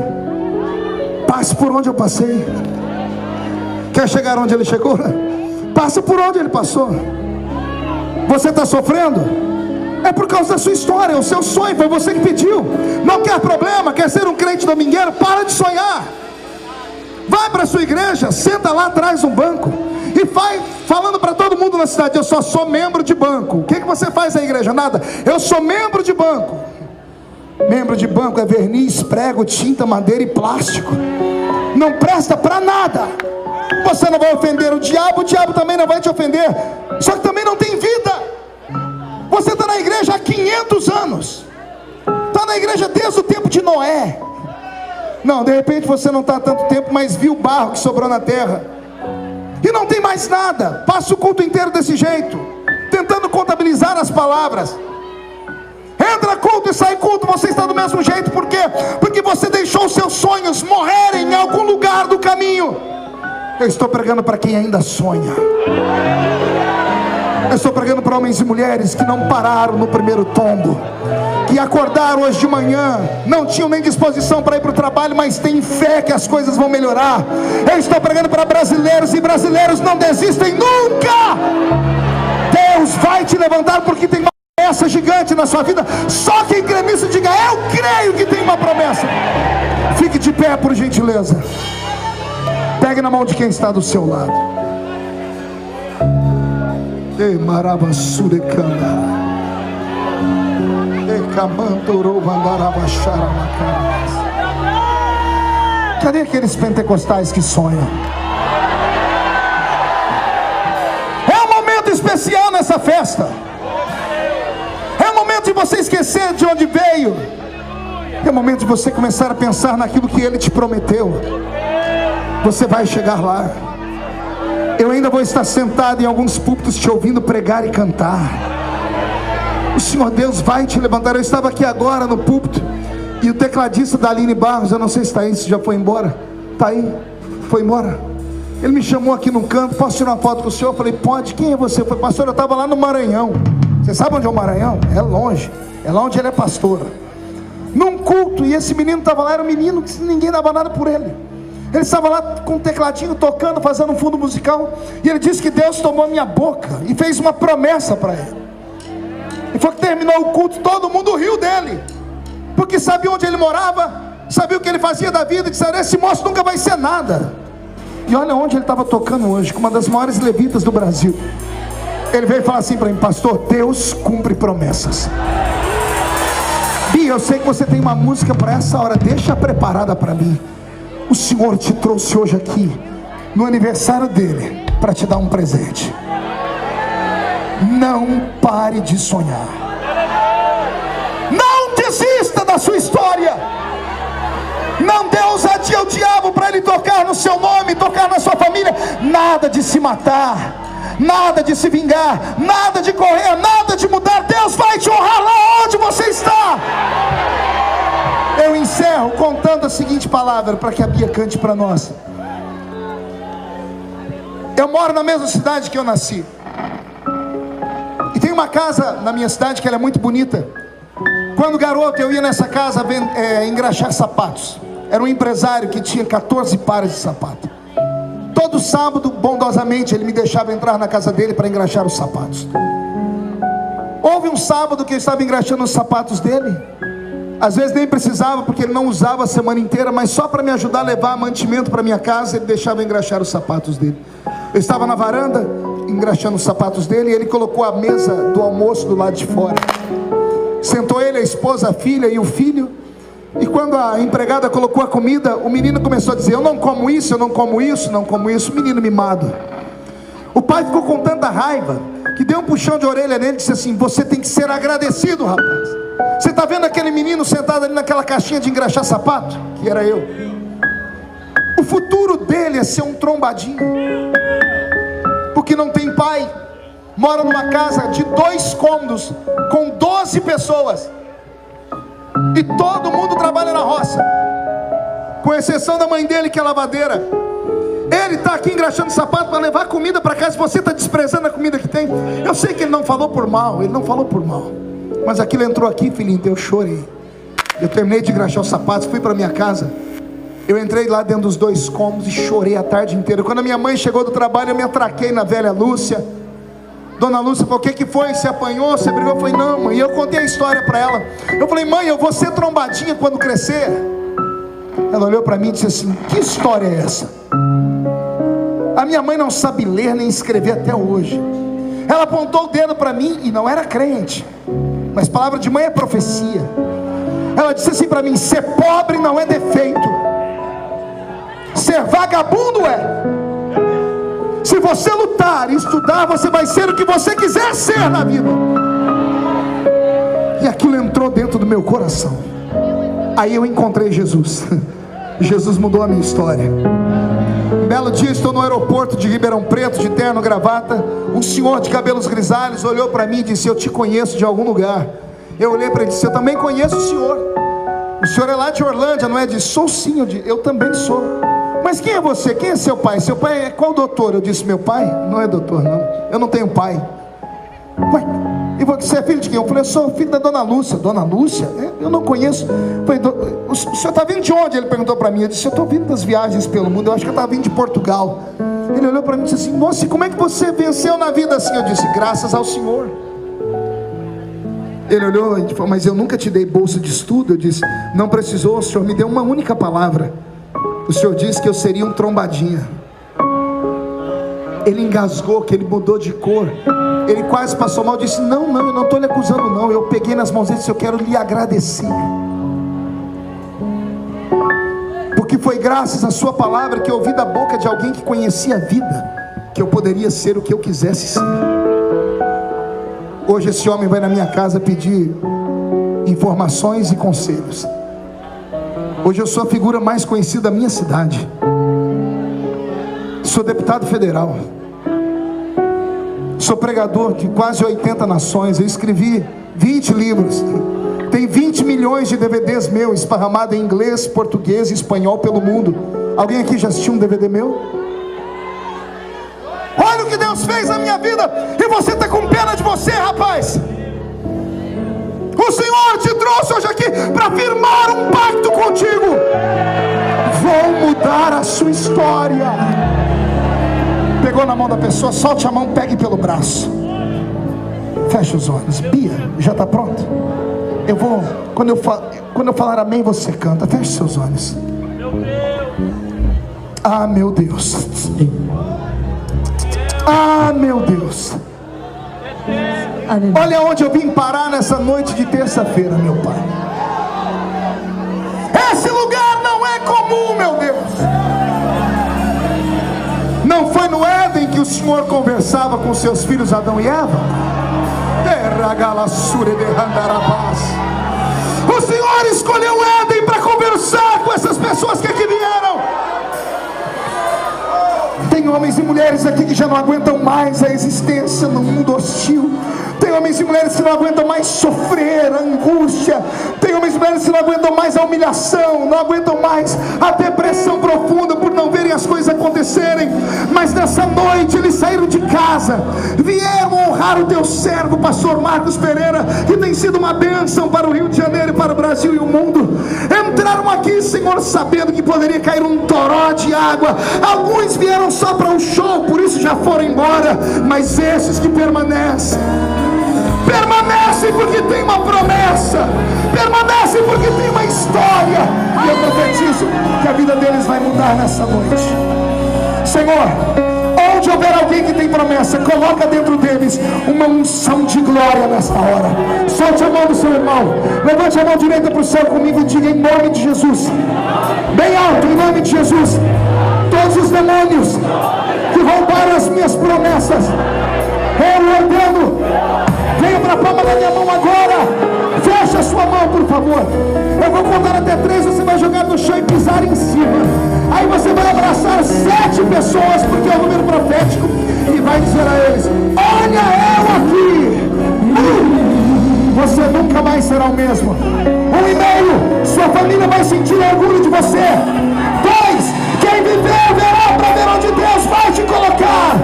Passe por onde eu passei. Quer chegar onde ele chegou? Passe por onde ele passou. Você está sofrendo? É por causa da sua história, o seu sonho, foi você que pediu. Não quer problema, quer ser um crente domingueiro? Para de sonhar. Vai para a sua igreja, senta lá atrás um banco e vai falando para todo mundo na cidade: eu só sou membro de banco. O que você faz na igreja? Nada. Eu sou membro de banco. Membro de banco é verniz, prego, tinta, madeira e plástico. Não presta para nada. Você não vai ofender o diabo também não vai te ofender. Só que também não tem vida. Você está na igreja há 500 anos. Está na igreja desde o tempo de Noé. Não, de repente você não está há tanto tempo, mas viu o barro que sobrou na terra. E não tem mais nada. Passa o culto inteiro desse jeito, tentando contabilizar as palavras. Entra culto e sai culto, você está do mesmo jeito. Por quê? Porque você deixou os seus sonhos morrerem em algum lugar do caminho. Eu estou pregando para quem ainda sonha. Eu estou pregando para homens e mulheres que não pararam no primeiro tombo, que acordaram hoje de manhã, não tinham nem disposição para ir para o trabalho, mas têm fé que as coisas vão melhorar. Eu estou pregando para brasileiros, e brasileiros não desistem nunca. Deus vai te levantar, porque tem uma promessa gigante na sua vida. Só quem crê nisso diga: eu creio que tem uma promessa. Fique de pé, por gentileza. Pegue na mão de quem está do seu lado. Ei, Marabassurecana. Ei, Camantorobandarabacharamacara. Cadê aqueles pentecostais que sonham? É um momento especial nessa festa. É um momento de você esquecer de onde veio. É momento de você começar a pensar naquilo que Ele te prometeu. Você vai chegar lá. Eu ainda vou estar sentado em alguns púlpitos te ouvindo pregar e cantar. O Senhor Deus vai te levantar. Eu estava aqui agora no púlpito, e o tecladista da Aline Barros, eu não sei se está aí, se já foi embora. Está aí? Foi embora? Ele me chamou aqui no canto: posso tirar uma foto com o senhor? Eu falei: pode. Quem é você? Eu falei: pastor, eu estava lá no Maranhão. Você sabe onde é o Maranhão? É longe. É lá onde ele é pastor. Num culto, e esse menino estava lá, era um menino que ninguém dava nada por ele. Ele estava lá com um tecladinho tocando, fazendo um fundo musical, e ele disse que Deus tomou a minha boca e fez uma promessa para ele. E foi que terminou o culto, todo mundo riu dele, porque sabia onde ele morava, sabia o que ele fazia da vida, e disseram: esse moço nunca vai ser nada. E olha onde ele estava tocando hoje, com uma das maiores levitas do Brasil. Ele veio falar assim para mim: pastor, Deus cumpre promessas. Bia, eu sei que você tem uma música para essa hora, deixa preparada para mim. O Senhor te trouxe hoje aqui, no aniversário dele, para te dar um presente. Não pare de sonhar. Não desista da sua história. Não dê ousadia ao diabo para ele tocar no seu nome, tocar na sua família. Nada de se matar, nada de se vingar, nada de correr, nada de mudar. Deus vai te honrar lá onde você está. Eu encerro contando a seguinte palavra, para que a Bia cante para nós. Eu moro na mesma cidade que eu nasci, e tem uma casa na minha cidade que ela é muito bonita. Quando garoto eu ia nessa casa engraxar sapatos. Era um empresário que tinha 14 pares de sapato. Todo sábado, bondosamente, ele me deixava entrar na casa dele para engraxar os sapatos. Houve um sábado que eu estava engraxando os sapatos dele. Às vezes nem precisava, porque ele não usava a semana inteira, mas só para me ajudar a levar mantimento para minha casa, ele deixava eu engraxar os sapatos dele. Eu estava na varanda, engraxando os sapatos dele, e ele colocou a mesa do almoço do lado de fora. Sentou ele, a esposa, a filha e o filho. E quando a empregada colocou a comida, o menino começou a dizer: eu não como isso, eu não como isso, não como isso. Menino mimado. O pai ficou com tanta raiva que deu um puxão de orelha nele e disse assim: você tem que ser agradecido, rapaz. Você está vendo aquele menino sentado ali naquela caixinha de engraxar sapato? Que era eu. O futuro dele é ser um trombadinho, porque não tem pai. Mora numa casa de 2 cômodos, com 12 pessoas, e todo mundo trabalha na roça, com exceção da mãe dele, que é lavadeira. Ele está aqui engraxando sapato para levar comida para casa. Você está desprezando a comida que tem. Eu sei que ele não falou por mal, ele não falou por mal, mas aquilo entrou aqui, filhinho, eu chorei. Eu terminei de engraxar os sapatos, fui para minha casa. Eu entrei lá dentro dos 2 cômodos e chorei a tarde inteira. Quando a minha mãe chegou do trabalho, eu me atraquei na velha Lúcia. Dona Lúcia falou: o que foi? Você apanhou? Você brigou? Eu falei: não, mãe. E eu contei a história para ela. Eu falei: mãe, eu vou ser trombadinha quando crescer. Ela olhou para mim e disse assim: que história é essa? A minha mãe não sabe ler nem escrever até hoje. Ela apontou o dedo para mim e não era crente, mas palavra de mãe é profecia. Ela disse assim para mim: ser pobre não é defeito, ser vagabundo é. Se você lutar e estudar, você vai ser o que você quiser ser na vida. E aquilo entrou dentro do meu coração. Aí eu encontrei Jesus. Jesus mudou a minha história. Um belo dia, estou no aeroporto de Ribeirão Preto, de terno, gravata. Um senhor de cabelos grisalhos olhou para mim e disse: eu te conheço de algum lugar. Eu olhei para ele e disse: eu também conheço o senhor. O senhor é lá de Orlândia, não é? Ele disse: sou sim. Eu também sou. Mas quem é você? Quem é seu pai? Seu pai é qual doutor? Eu disse: meu pai não é doutor, não. Eu não tenho pai. Ué, e você é filho de quem? Eu falei: eu sou filho da Dona Lúcia. Dona Lúcia? Eu não conheço. Eu falei: o senhor está vindo de onde? Ele perguntou para mim. Eu disse: eu estou vindo das viagens pelo mundo. Eu acho que eu estava vindo de Portugal. Ele olhou para mim e disse assim: nossa, e como é que você venceu na vida assim? Eu disse: graças ao Senhor. Ele olhou e falou: mas eu nunca te dei bolsa de estudo. Eu disse: não precisou, o senhor me deu uma única palavra. O senhor disse que eu seria um trombadinha. Ele engasgou, que ele mudou de cor. Ele quase passou mal. Eu disse: não, eu não estou lhe acusando não. Eu peguei nas mãos dele e disse: eu quero lhe agradecer, porque foi graças à sua palavra que eu ouvi da boca de alguém que conhecia a vida, que eu poderia ser o que eu quisesse ser. Hoje esse homem vai na minha casa pedir informações e conselhos. Hoje eu sou a figura mais conhecida da minha cidade. Sou deputado federal. Sou pregador de quase 80 nações. Eu escrevi 20 livros. Tem 20 milhões de DVDs meus esparramados em inglês, português e espanhol pelo mundo. Alguém aqui já assistiu um DVD meu? Olha o que Deus fez na minha vida. E você está com pena de você, rapaz. O Senhor te trouxe hoje aqui para firmar um pacto contigo. Vou mudar a sua história. Pegou na mão da pessoa, solte a mão, pegue pelo braço. Feche os olhos. Bia, já está pronto? Eu vou, quando eu falar amém, você canta. Feche seus olhos. Ah, meu Deus. Ah, meu Deus. Olha onde eu vim parar nessa noite de terça-feira, meu Pai. Esse lugar não é comum, meu Deus. Não foi no Éden que o Senhor conversava com seus filhos Adão e Eva? O Senhor escolheu o Éden para conversar com essas pessoas que aqui vieram. Tem homens e mulheres aqui que já não aguentam mais a existência no mundo hostil. Tem homens e mulheres que não aguentam mais sofrer a angústia. Tem homens e mulheres que não aguentam mais a humilhação, não aguentam mais a depressão profunda por não verem as coisas acontecerem. Mas nessa noite eles saíram de casa, vieram honrar o teu servo, pastor Marcos Pereira, que tem sido uma bênção para o Rio de Janeiro, para o Brasil e o mundo. Entraram aqui, Senhor, sabendo que poderia cair um toró de água. Alguns vieram só para um show, por isso já foram embora. Mas esses que permanecem porque tem uma promessa, permanecem porque tem uma história. E eu profetizo que a vida deles vai mudar nessa noite. Senhor, onde houver alguém que tem promessa, coloca dentro deles uma unção de glória nessa hora. Solte a mão do seu irmão, levante a mão direita para o céu comigo e diga em nome de Jesus, bem alto, em nome de Jesus, todos os demônios que roubaram as minhas promessas, eu ordeno, venha para a palma da minha mão agora. Feche a sua mão, por favor. Eu vou contar até 3, você vai jogar no chão e pisar em cima. Aí você vai abraçar 7 pessoas, porque é o número profético, e vai dizer a eles: olha eu aqui. Você nunca mais será o mesmo. 1,5, sua família vai sentir orgulho de você. 2, quem viver verá para ver onde Deus vai te colocar.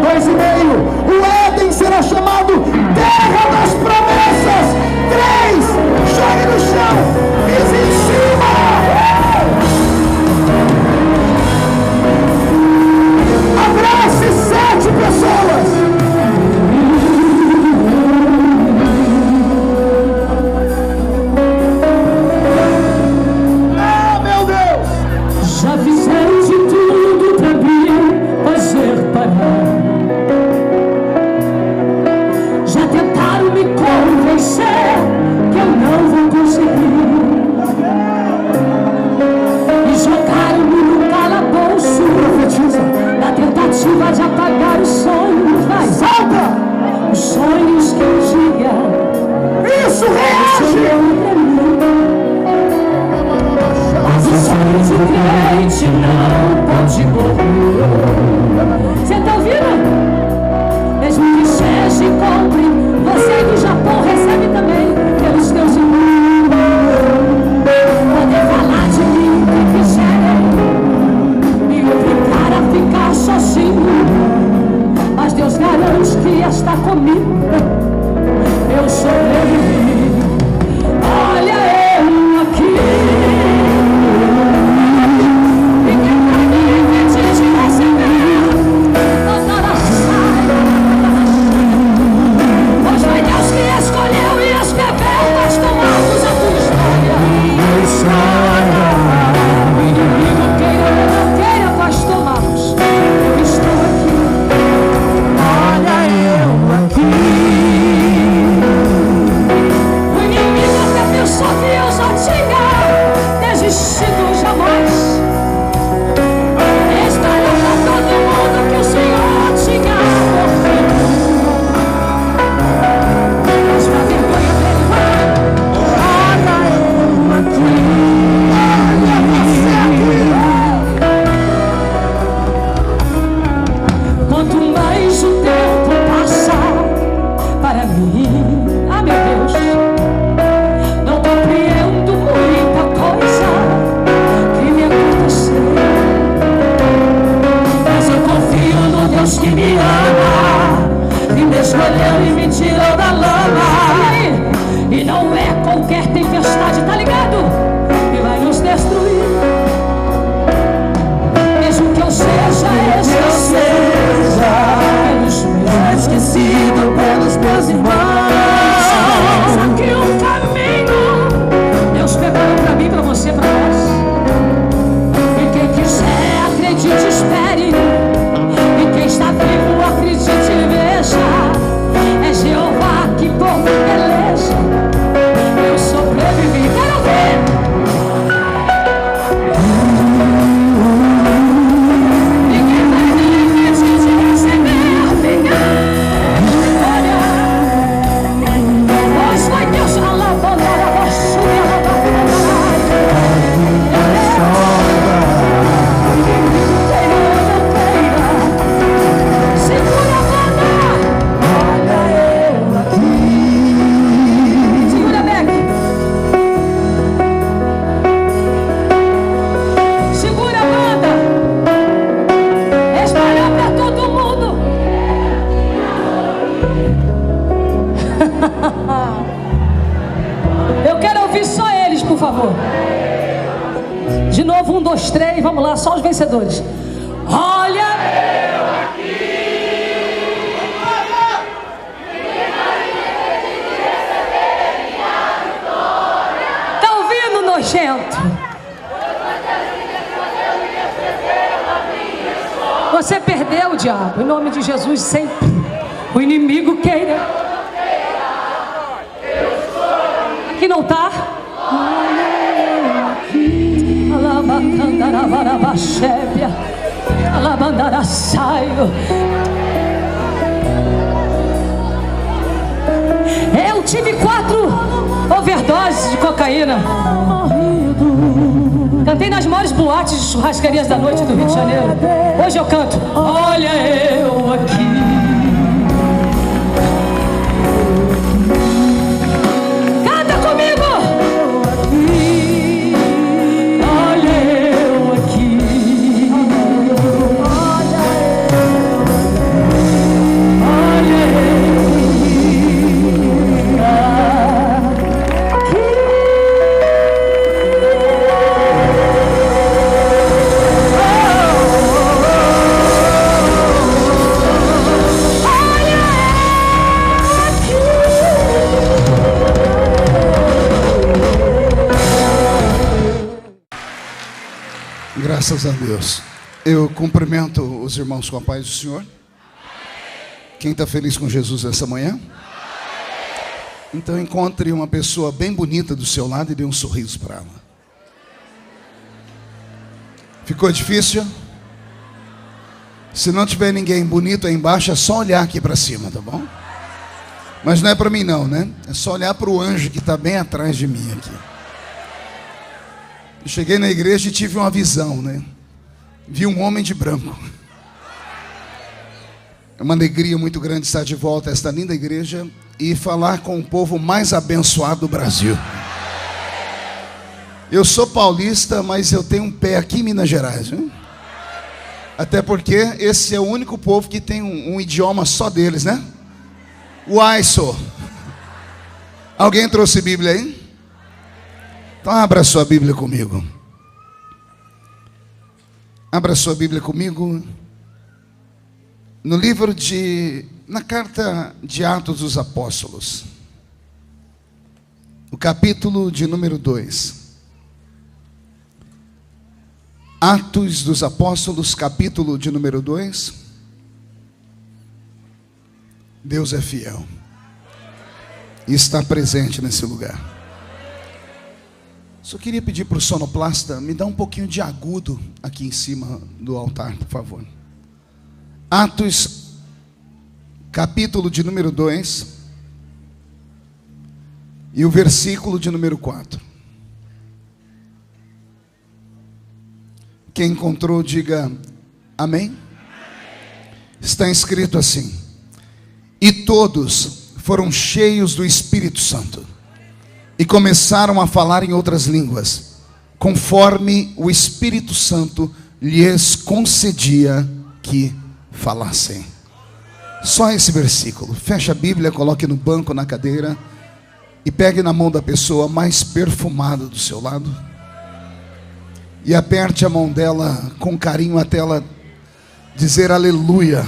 2,5, o Éden será chamado terra das promessas. 3, jogue no chão, pise em cima. Abrace 7 pessoas. De apagar os sonhos, vai, salta! Os sonhos que um dia isso reage! Mas os sonhos do crente não pode morrer. Você tá ouvindo? Mesmo que seja e compre, você do Japão recebe também pelos teus irmãos. Poder falar de mim o que quiserem e obrigar a ficar sozinho. Mas Deus garante que está comigo. Eu sobrevivi. Olha eu aqui. E quem pra mim é de receber. vejo o tempo passar para mim. Ah, meu Deus, não compreendo muita coisa que me aconteceu, mas eu confio no Deus que me ama, que me escolheu e me tirou da lama. E não é qualquer tempestade, tá ligado? Que vai nos destruir. Mesmo que eu seja esquecido pelos meus irmãos, só que um caminho Deus preparou pra mim, pra você, pra nós. E quem quiser acredite, espere. E quem está vivo acredite e veja. É Jeová que por mim peleja. Eu sobrevivi. Quero ver. Eu quero ouvir só eles, por favor. De novo, 1, 2, 3, vamos lá, só os vencedores. Olha eu aqui. Tá ouvindo, nojento? Você perdeu, diabo, em nome de Jesus, sempre. O inimigo queira. Aqui não tá? Eu tive 4 overdoses de cocaína. Cantei nas maiores boates de churrascarias da noite do Rio de Janeiro. Hoje eu canto. Olha eu aqui. Graças a Deus. Eu cumprimento os irmãos com a paz do Senhor. Quem está feliz com Jesus essa manhã? Então encontre uma pessoa bem bonita do seu lado e dê um sorriso para ela. Ficou difícil? Se não tiver ninguém bonito aí embaixo, é só olhar aqui para cima, tá bom? Mas não é para mim não, né? É só olhar para o anjo que está bem atrás de mim aqui. Eu cheguei na igreja e tive uma visão, né? Vi um homem de branco. É uma alegria muito grande estar de volta a esta linda igreja e falar com o povo mais abençoado do Brasil. Eu sou paulista, mas eu tenho um pé aqui em Minas Gerais, viu? Até porque esse é o único povo que tem um idioma só deles, né? O Aiso. Alguém trouxe Bíblia aí? Então abra sua Bíblia comigo. Abra sua Bíblia comigo. No livro na carta de Atos dos Apóstolos. O capítulo de número 2. Atos dos Apóstolos, capítulo de número 2. Deus é fiel. E está presente nesse lugar. Só queria pedir para o sonoplasta, me dá um pouquinho de agudo aqui em cima do altar, por favor. Atos, capítulo de número 2, e o versículo de número 4. Quem encontrou, diga amém. está escrito assim: e todos foram cheios do Espírito Santo e começaram a falar em outras línguas, conforme o Espírito Santo lhes concedia que falassem. Só esse versículo. Feche a Bíblia, coloque no banco, na cadeira, e pegue na mão da pessoa mais perfumada do seu lado e aperte a mão dela com carinho até ela dizer aleluia.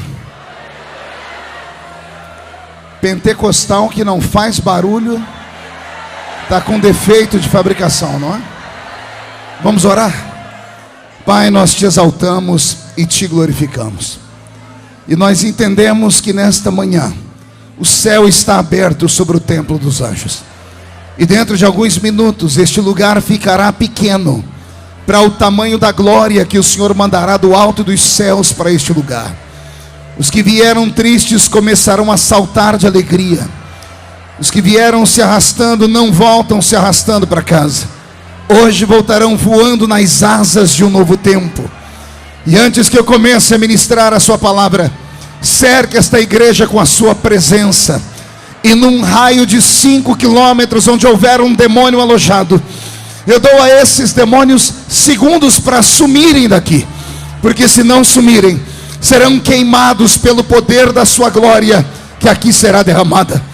Pentecostal que não faz barulho está com defeito de fabricação, não é? Vamos orar? Pai, nós te exaltamos e te glorificamos, e nós entendemos que nesta manhã o céu está aberto sobre o templo dos anjos, e dentro de alguns minutos este lugar ficará pequeno para o tamanho da glória que o Senhor mandará do alto dos céus para este lugar. Os que vieram tristes começarão a saltar de alegria. Os que vieram se arrastando não voltam se arrastando para casa. Hoje voltarão voando nas asas de um novo tempo. E antes que eu comece a ministrar a sua palavra, cerque esta igreja com a sua presença, e num raio de 5 quilômetros onde houver um demônio alojado, eu dou a esses demônios segundos para sumirem daqui, porque se não sumirem, serão queimados pelo poder da sua glória, que aqui será derramada.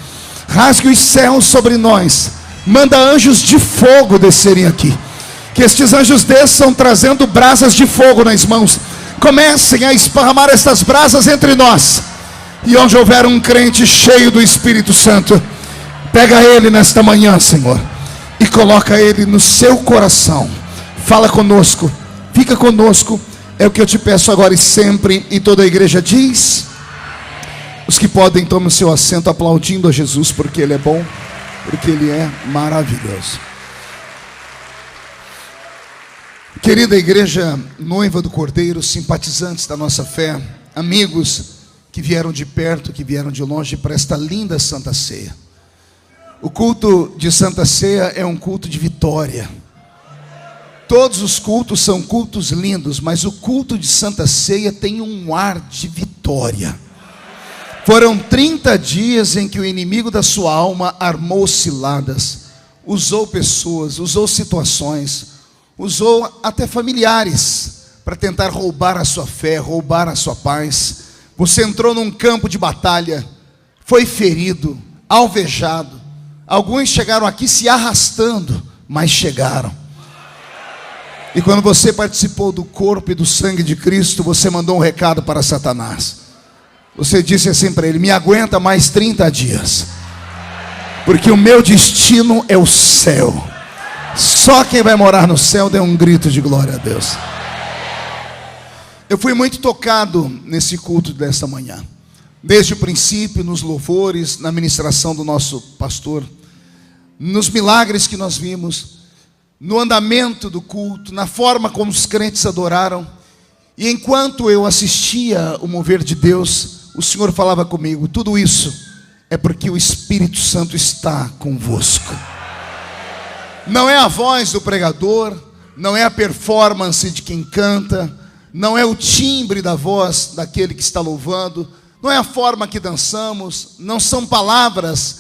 Rasgue os céus sobre nós, manda anjos de fogo descerem aqui, que estes anjos desçam trazendo brasas de fogo nas mãos, comecem a esparramar estas brasas entre nós, e onde houver um crente cheio do Espírito Santo, pega ele nesta manhã, Senhor, e coloca ele no seu coração. Fala conosco, fica conosco, é o que eu te peço agora e sempre. E toda a igreja diz: os que podem, tomem o seu assento aplaudindo a Jesus, porque Ele é bom, porque Ele é maravilhoso. Querida igreja noiva do Cordeiro, simpatizantes da nossa fé, amigos que vieram de perto, que vieram de longe para esta linda Santa Ceia. O culto de Santa Ceia é um culto de vitória. Todos os cultos são cultos lindos, mas o culto de Santa Ceia tem um ar de vitória. Foram 30 dias em que o inimigo da sua alma armou ciladas, usou pessoas, usou situações, usou até familiares para tentar roubar a sua fé, roubar a sua paz. Você entrou num campo de batalha, foi ferido, alvejado. Alguns chegaram aqui se arrastando, mas chegaram. E quando você participou do corpo e do sangue de Cristo, você mandou um recado para Satanás. Você disse assim para ele: me aguenta mais 30 dias, porque o meu destino é o céu. Só quem vai morar no céu dê um grito de glória a Deus. Eu fui muito tocado nesse culto desta manhã, desde o princípio, nos louvores, na ministração do nosso pastor, nos milagres que nós vimos, no andamento do culto, na forma como os crentes adoraram. E enquanto eu assistia o mover de Deus, o Senhor falava comigo: tudo isso é porque o Espírito Santo está convosco. Não é a voz do pregador, não é a performance de quem canta, não é o timbre da voz daquele que está louvando, não é a forma que dançamos, não são palavras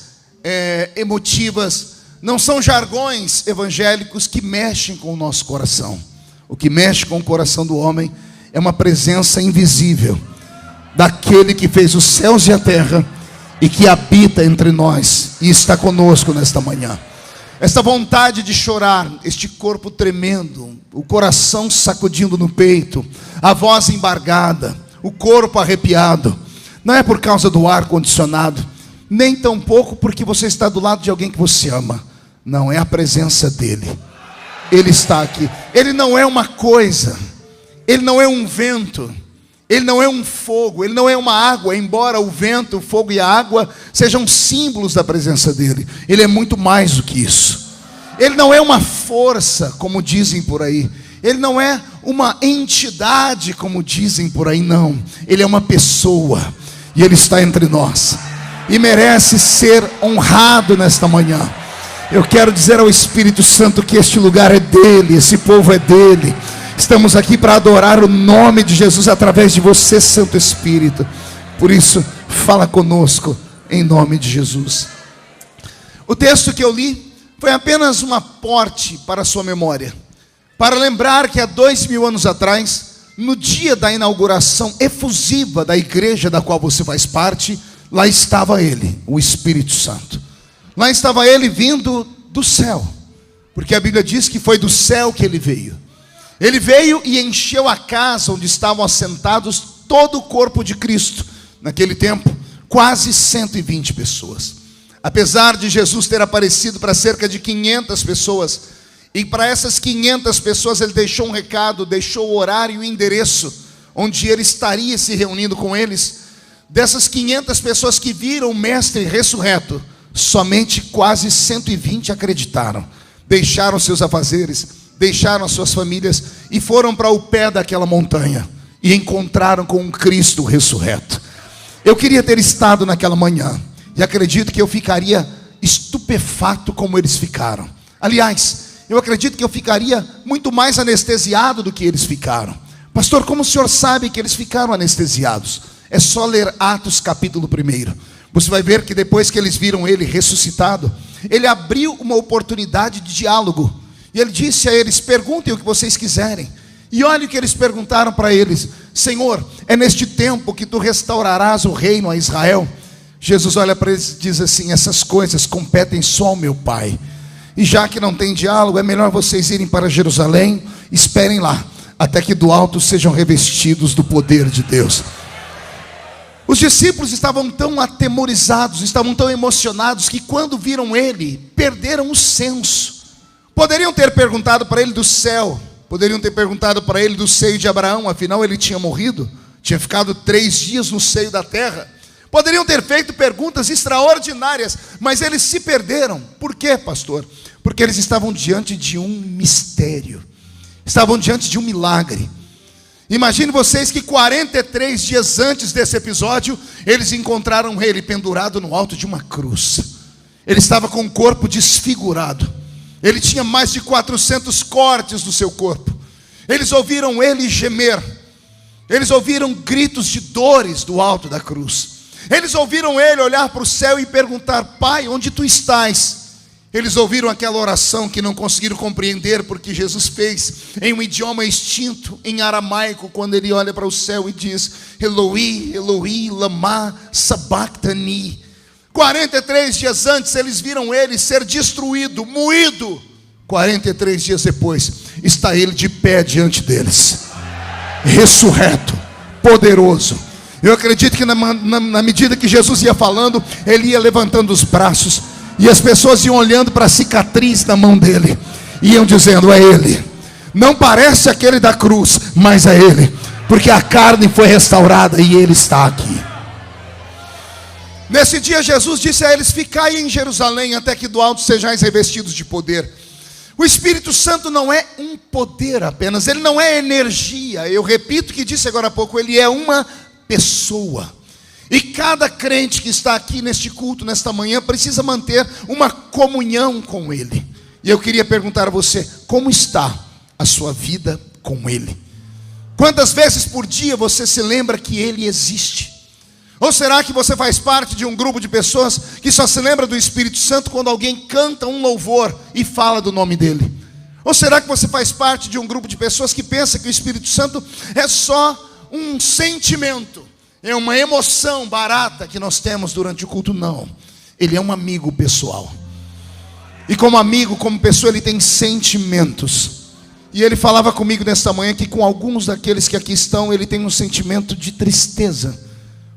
emotivas, não são jargões evangélicos que mexem com o nosso coração. O que mexe com o coração do homem é uma presença invisível daquele que fez os céus e a terra e que habita entre nós e está conosco nesta manhã. Esta vontade de chorar, este corpo tremendo, o coração sacudindo no peito, a voz embargada, o corpo arrepiado, não é por causa do ar condicionado, nem tampouco porque você está do lado de alguém que você ama. Não, é a presença dele. Ele está aqui. Ele não é uma coisa, ele não é um vento, ele não é um fogo, ele não é uma água. Embora o vento, o fogo e a água sejam símbolos da presença dele, ele é muito mais do que isso. Ele não é uma força, como dizem por aí. Ele não é uma entidade, como dizem por aí, não. Ele é uma pessoa, e ele está entre nós, e merece ser honrado nesta manhã. Eu quero dizer ao Espírito Santo que este lugar é dele, esse povo é dele. Estamos aqui para adorar o nome de Jesus através de você, Santo Espírito. Por isso, fala conosco em nome de Jesus. O texto que eu li foi apenas um aporte para a sua memória, para lembrar que há 2000 anos atrás, no dia da inauguração efusiva da igreja da qual você faz parte, lá estava ele, o Espírito Santo. Lá estava ele vindo do céu, porque a Bíblia diz que foi do céu que ele veio. Ele veio e encheu a casa onde estavam assentados todo o corpo de Cristo. Naquele tempo, quase 120 pessoas. Apesar de Jesus ter aparecido para cerca de 500 pessoas, e para essas 500 pessoas ele deixou um recado, deixou o horário e o endereço onde ele estaria se reunindo com eles. Dessas 500 pessoas que viram o Mestre ressurreto, somente quase 120 acreditaram. Deixaram seus afazeres, deixaram as suas famílias e foram para o pé daquela montanha e encontraram com um Cristo ressurreto. Eu queria ter estado naquela manhã e acredito que eu ficaria estupefato como eles ficaram. Aliás, eu acredito que eu ficaria muito mais anestesiado do que eles ficaram. Pastor, como o senhor sabe que eles ficaram anestesiados? É só ler Atos capítulo 1. Você vai ver que depois que eles viram ele ressuscitado, ele abriu uma oportunidade de diálogo. E ele disse a eles: perguntem o que vocês quiserem. E olha o que eles perguntaram para eles: Senhor, é neste tempo que tu restaurarás o reino a Israel? Jesus olha para eles e diz assim: essas coisas competem só ao meu Pai. E já que não tem diálogo, é melhor vocês irem para Jerusalém, esperem lá, até que do alto sejam revestidos do poder de Deus. Os discípulos estavam tão atemorizados, estavam tão emocionados, que quando viram ele, perderam o senso. Poderiam ter perguntado para ele do céu, poderiam ter perguntado para ele do seio de Abraão, afinal ele tinha morrido, tinha ficado 3 dias no seio da terra. Poderiam ter feito perguntas extraordinárias, mas eles se perderam. Por quê, pastor? Porque eles estavam diante de um mistério, estavam diante de um milagre. Imagine vocês que 43 dias antes desse episódio, eles encontraram ele pendurado no alto de uma cruz. Ele estava com o corpo desfigurado. Ele tinha mais de 400 cortes no seu corpo. Eles ouviram ele gemer. Eles ouviram gritos de dores do alto da cruz. Eles ouviram ele olhar para o céu e perguntar: Pai, onde tu estás? Eles ouviram aquela oração que não conseguiram compreender, porque Jesus fez em um idioma extinto, em aramaico, quando ele olha para o céu e diz: Eloi, Eloi, lama sabachthani. 43 dias antes eles viram ele ser destruído, moído. 43 dias depois está ele de pé diante deles, ressurreto, poderoso. Eu acredito que na medida que Jesus ia falando, ele ia levantando os braços, e as pessoas iam olhando para a cicatriz na mão dele, iam dizendo: é ele. Não parece aquele da cruz, mas é ele, porque a carne foi restaurada e ele está aqui. Nesse dia Jesus disse a eles: ficai em Jerusalém até que do alto sejais revestidos de poder. O Espírito Santo não é um poder apenas, ele não é energia. Eu repito o que disse agora há pouco, ele é uma pessoa. E cada crente que está aqui neste culto, nesta manhã, precisa manter uma comunhão com ele. E eu queria perguntar a você: como está a sua vida com ele? Quantas vezes por dia você se lembra que ele existe? Ou será que você faz parte de um grupo de pessoas que só se lembra do Espírito Santo quando alguém canta um louvor e fala do nome dele? Ou será que você faz parte de um grupo de pessoas que pensa que o Espírito Santo é só um sentimento, é uma emoção barata que nós temos durante o culto? Não, ele é um amigo pessoal. E como amigo, como pessoa, ele tem sentimentos. E ele falava comigo nesta manhã que com alguns daqueles que aqui estão, ele tem um sentimento de tristeza,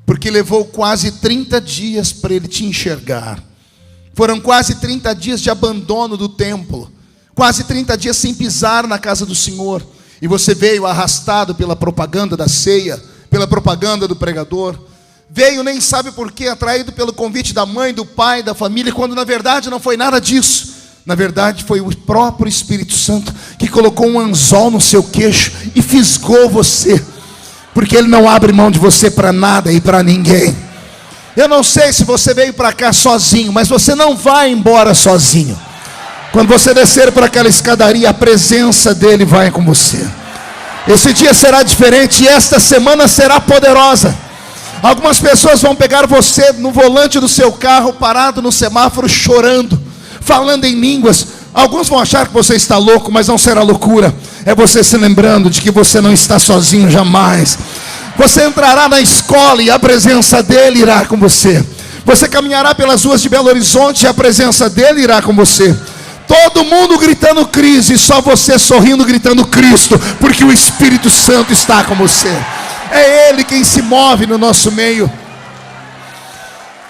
porque levou quase 30 dias para ele te enxergar. Foram quase 30 dias de abandono do templo, quase 30 dias sem pisar na casa do Senhor. E você veio arrastado pela propaganda da ceia, pela propaganda do pregador. Veio nem sabe por quê, atraído pelo convite da mãe, do pai, da família, quando na verdade não foi nada disso. Na verdade foi o próprio Espírito Santo que colocou um anzol no seu queixo e fisgou você, porque ele não abre mão de você para nada e para ninguém. Eu não sei se você veio para cá sozinho, mas você não vai embora sozinho. Quando você descer por aquela escadaria, a presença dele vai com você. Esse dia será diferente e esta semana será poderosa. Algumas pessoas vão pegar você no volante do seu carro, parado no semáforo, chorando, falando em línguas. Alguns vão achar que você está louco, mas não será loucura. É você se lembrando de que você não está sozinho jamais. Você entrará na escola e a presença dele irá com você. Você caminhará pelas ruas de Belo Horizonte e a presença dele irá com você. Todo mundo gritando crise, só você sorrindo, gritando Cristo, porque o Espírito Santo está com você. É Ele quem se move no nosso meio.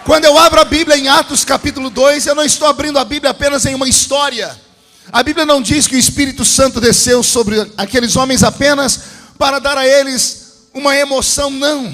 Quando eu abro a Bíblia em Atos capítulo 2, eu não estou abrindo a Bíblia apenas em uma história. A Bíblia não diz que o Espírito Santo desceu sobre aqueles homens apenas para dar a eles uma emoção, não.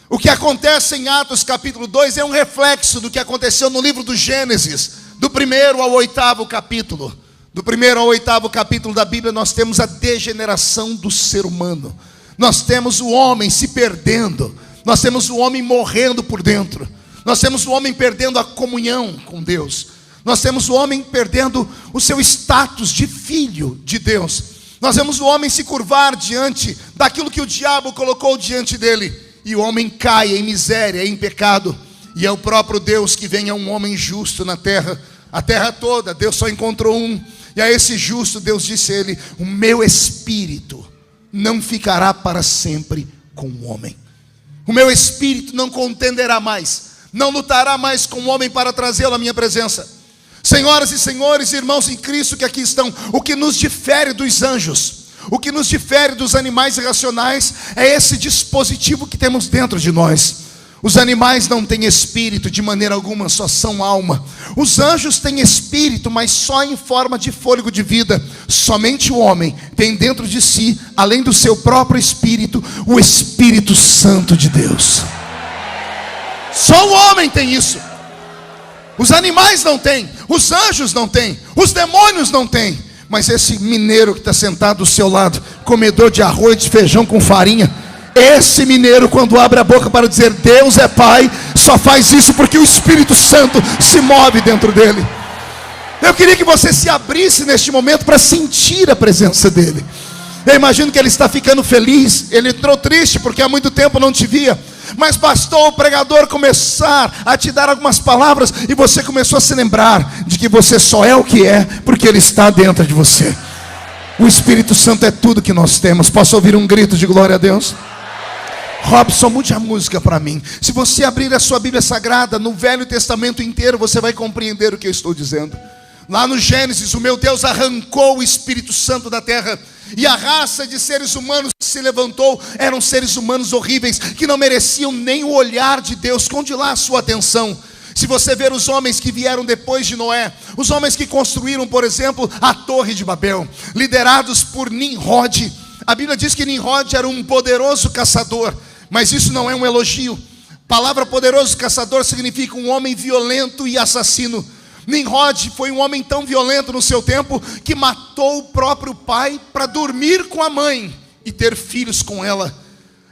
O que acontece em Atos capítulo 2 é um reflexo do que aconteceu no livro do Gênesis, do 1º ao 8º capítulo. Do 1º ao 8º capítulo da Bíblia nós temos a degeneração do ser humano. Nós temos o homem se perdendo. Nós temos o homem morrendo por dentro. Nós temos o homem perdendo a comunhão com Deus. Nós temos o homem perdendo o seu status de filho de Deus. Nós vemos o homem se curvar diante daquilo que o diabo colocou diante dele. E o homem cai em miséria, em pecado. E é o próprio Deus que vem a um homem justo na terra. A terra toda, Deus só encontrou um. E a esse justo Deus disse a ele: o meu espírito não ficará para sempre com o homem. O meu espírito não contenderá mais, não lutará mais com o homem para trazê-lo à minha presença. Senhoras e senhores, irmãos em Cristo que aqui estão, o que nos difere dos anjos, o que nos difere dos animais irracionais, é esse dispositivo que temos dentro de nós. Os animais não têm espírito de maneira alguma, só são alma. Os anjos têm espírito, mas só em forma de fôlego de vida. Somente o homem tem dentro de si, além do seu próprio espírito, o Espírito Santo de Deus. Só o homem tem isso. Os animais não têm, os anjos não têm, os demônios não têm. Mas esse mineiro que está sentado do seu lado, comedor de arroz, de feijão com farinha, esse mineiro, quando abre a boca para dizer Deus é Pai, só faz isso porque o Espírito Santo se move dentro dele. Eu queria que você se abrisse neste momento para sentir a presença dele. Eu imagino que ele está ficando feliz. Ele entrou triste porque há muito tempo não te via, mas bastou o pregador começar a te dar algumas palavras e você começou a se lembrar de que você só é o que é porque ele está dentro de você. O Espírito Santo é tudo que nós temos. Posso ouvir um grito de glória a Deus? Robson, mude a música para mim. Se você abrir a sua Bíblia Sagrada, no Velho Testamento inteiro, você vai compreender o que eu estou dizendo. Lá no Gênesis, o meu Deus arrancou o Espírito Santo da terra. E a raça de seres humanos que se levantou eram seres humanos horríveis, que não mereciam nem o olhar de Deus. Esconde lá a sua atenção. Se você ver os homens que vieram depois de Noé, os homens que construíram, por exemplo, a Torre de Babel, liderados por Nimrod. A Bíblia diz que Nimrod era um poderoso caçador, mas isso não é um elogio. A palavra poderoso caçador significa um homem violento e assassino. Nimrod foi um homem tão violento no seu tempo que matou o próprio pai para dormir com a mãe e ter filhos com ela.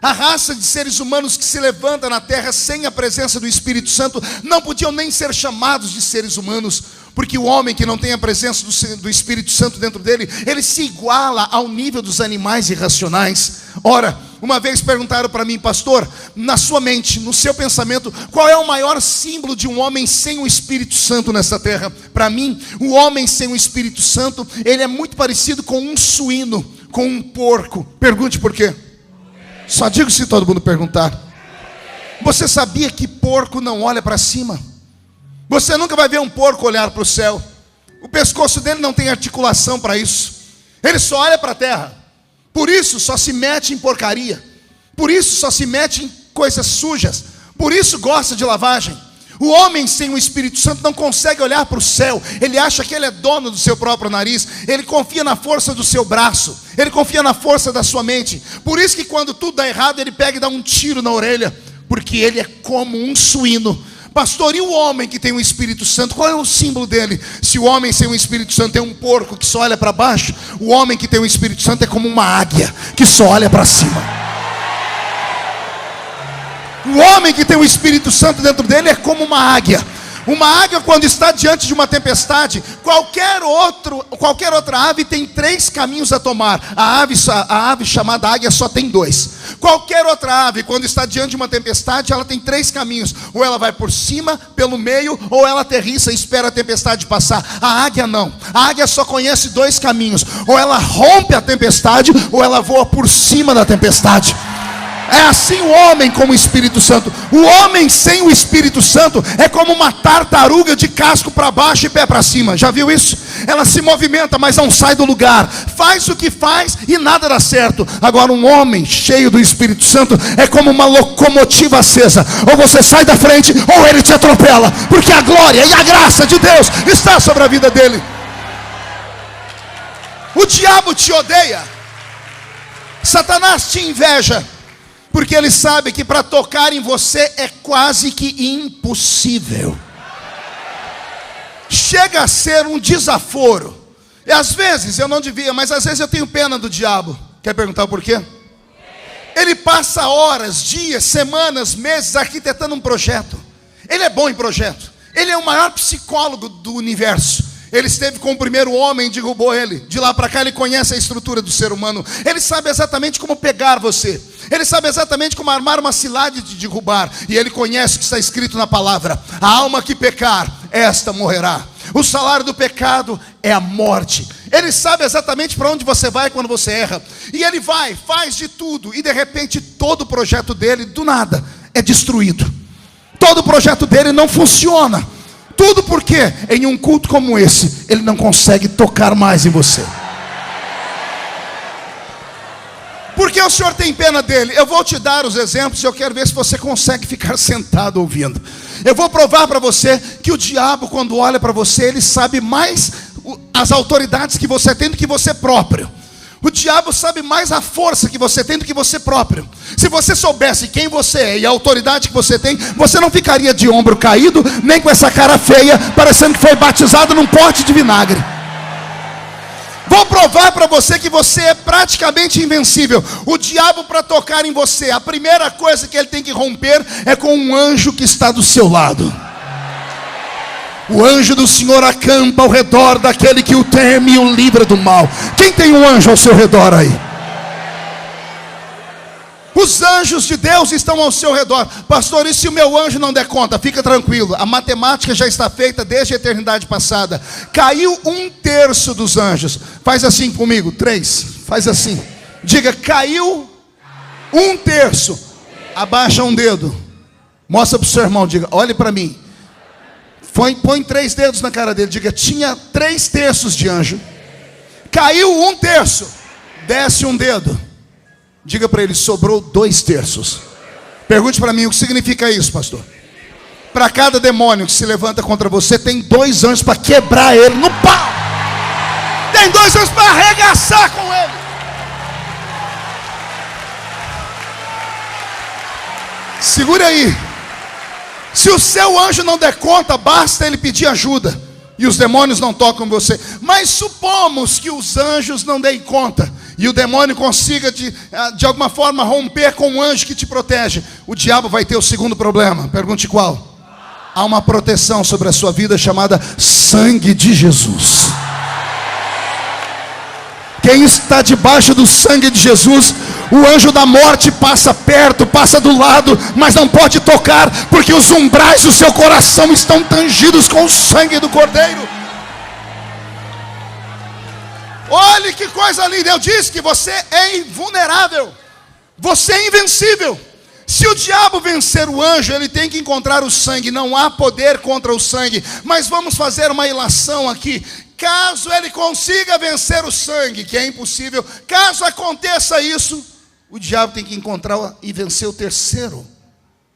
A raça de seres humanos que se levanta na terra sem a presença do Espírito Santo não podiam nem ser chamados de seres humanos, porque o homem que não tem a presença do Espírito Santo dentro dele, ele se iguala ao nível dos animais irracionais. Ora, uma vez perguntaram para mim: pastor, na sua mente, no seu pensamento, qual é o maior símbolo de um homem sem o Espírito Santo nessa terra? Para mim, o homem sem o Espírito Santo, ele é muito parecido com um suíno, com um porco. Pergunte por quê? Só digo se todo mundo perguntar. Você sabia que porco não olha para cima? Você nunca vai ver um porco olhar para o céu. O pescoço dele não tem articulação para isso. Ele só olha para a terra. Por isso só se mete em porcaria. Por isso só se mete em coisas sujas. Por isso gosta de lavagem. O homem sem o Espírito Santo não consegue olhar para o céu. Ele acha que ele é dono do seu próprio nariz. Ele confia na força do seu braço. Ele confia na força da sua mente. Por isso que quando tudo dá errado, ele pega e dá um tiro na orelha. Porque ele é como um suíno. Pastor, e o homem que tem o Espírito Santo, qual é o símbolo dele? Se o homem sem o Espírito Santo é um porco que só olha para baixo, o homem que tem o Espírito Santo é como uma águia que só olha para cima. O homem que tem o Espírito Santo dentro dele é como uma águia. Uma águia, quando está diante de uma tempestade, qualquer outra ave tem 3 caminhos a tomar. A ave chamada águia só tem 2. Qualquer outra ave, quando está diante de uma tempestade, ela tem 3 caminhos. Ou ela vai por cima, pelo meio, ou ela aterrissa e espera a tempestade passar. A águia não. A águia só conhece 2 caminhos. Ou ela rompe a tempestade, ou ela voa por cima da tempestade. É assim o homem com o Espírito Santo. O homem sem o Espírito Santo é como uma tartaruga de casco para baixo e pé para cima. Já viu isso? Ela se movimenta, mas não sai do lugar. Faz o que faz e nada dá certo. Agora um homem cheio do Espírito Santo é como uma locomotiva acesa. Ou você sai da frente, ou ele te atropela. Porque a glória e a graça de Deus está sobre a vida dele. O diabo te odeia. Satanás te inveja. Porque ele sabe que para tocar em você é quase que impossível. Chega a ser um desaforo. E às vezes eu não devia, mas às vezes eu tenho pena do diabo. Quer perguntar por quê? Ele passa horas, dias, semanas, meses arquitetando um projeto. Ele é bom em projeto. Ele é o maior psicólogo do universo. Ele esteve com o primeiro homem e derrubou ele. De lá para cá ele conhece a estrutura do ser humano. Ele sabe exatamente como pegar você. Ele sabe exatamente como armar uma cilada de derrubar. E ele conhece o que está escrito na palavra: a alma que pecar, esta morrerá. O salário do pecado é a morte. Ele sabe exatamente para onde você vai quando você erra. E ele vai, faz de tudo. E de repente todo o projeto dele, do nada, é destruído. Todo o projeto dele não funciona. Tudo porque em um culto como esse ele não consegue tocar mais em você. Porque o Senhor tem pena dele. Eu vou te dar os exemplos e eu quero ver se você consegue ficar sentado ouvindo. Eu vou provar para você que o diabo, quando olha para você, ele sabe mais as autoridades que você tem do que você próprio. O diabo sabe mais a força que você tem do que você próprio. Se você soubesse quem você é e a autoridade que você tem, você não ficaria de ombro caído, nem com essa cara feia, parecendo que foi batizado num pote de vinagre. Vou provar para você que você é praticamente invencível. O diabo, para tocar em você, a primeira coisa que ele tem que romper é com um anjo que está do seu lado. O anjo do Senhor acampa ao redor daquele que o teme e o livra do mal. Quem tem um anjo ao seu redor aí? Os anjos de Deus estão ao seu redor. Pastor, e se o meu anjo não der conta? Fica tranquilo, a matemática já está feita desde a eternidade passada. Caiu 1/3 dos anjos. Faz assim comigo, 3. Faz assim. Diga, caiu 1/3. Abaixa um dedo. Mostra para o seu irmão, diga, olhe para mim. Põe 3 dedos na cara dele. Diga, tinha 3/3 de anjo. Caiu 1/3. Desce um dedo. Diga para ele, sobrou 2/3. Pergunte para mim, o que significa isso, pastor? Para cada demônio que se levanta contra você, tem 2 anjos para quebrar ele no pau. Tem 2 anjos para arregaçar com ele. Segura aí. Se o seu anjo não der conta, basta ele pedir ajuda. E os demônios não tocam em você. Mas supomos que os anjos não deem conta. E o demônio consiga de alguma forma romper com o anjo que te protege. O diabo vai ter o segundo problema. Pergunte qual? Há uma proteção sobre a sua vida chamada sangue de Jesus. Quem está debaixo do sangue de Jesus, o anjo da morte passa perto, passa do lado, mas não pode tocar, porque os umbrais do seu coração estão tangidos com o sangue do Cordeiro. Olhe que coisa linda. Eu disse que você é invulnerável. Você é invencível. Se o diabo vencer o anjo, ele tem que encontrar o sangue. Não há poder contra o sangue. Mas vamos fazer uma ilação aqui. Caso ele consiga vencer o sangue, que é impossível, caso aconteça isso, o diabo tem que encontrar e vencer o terceiro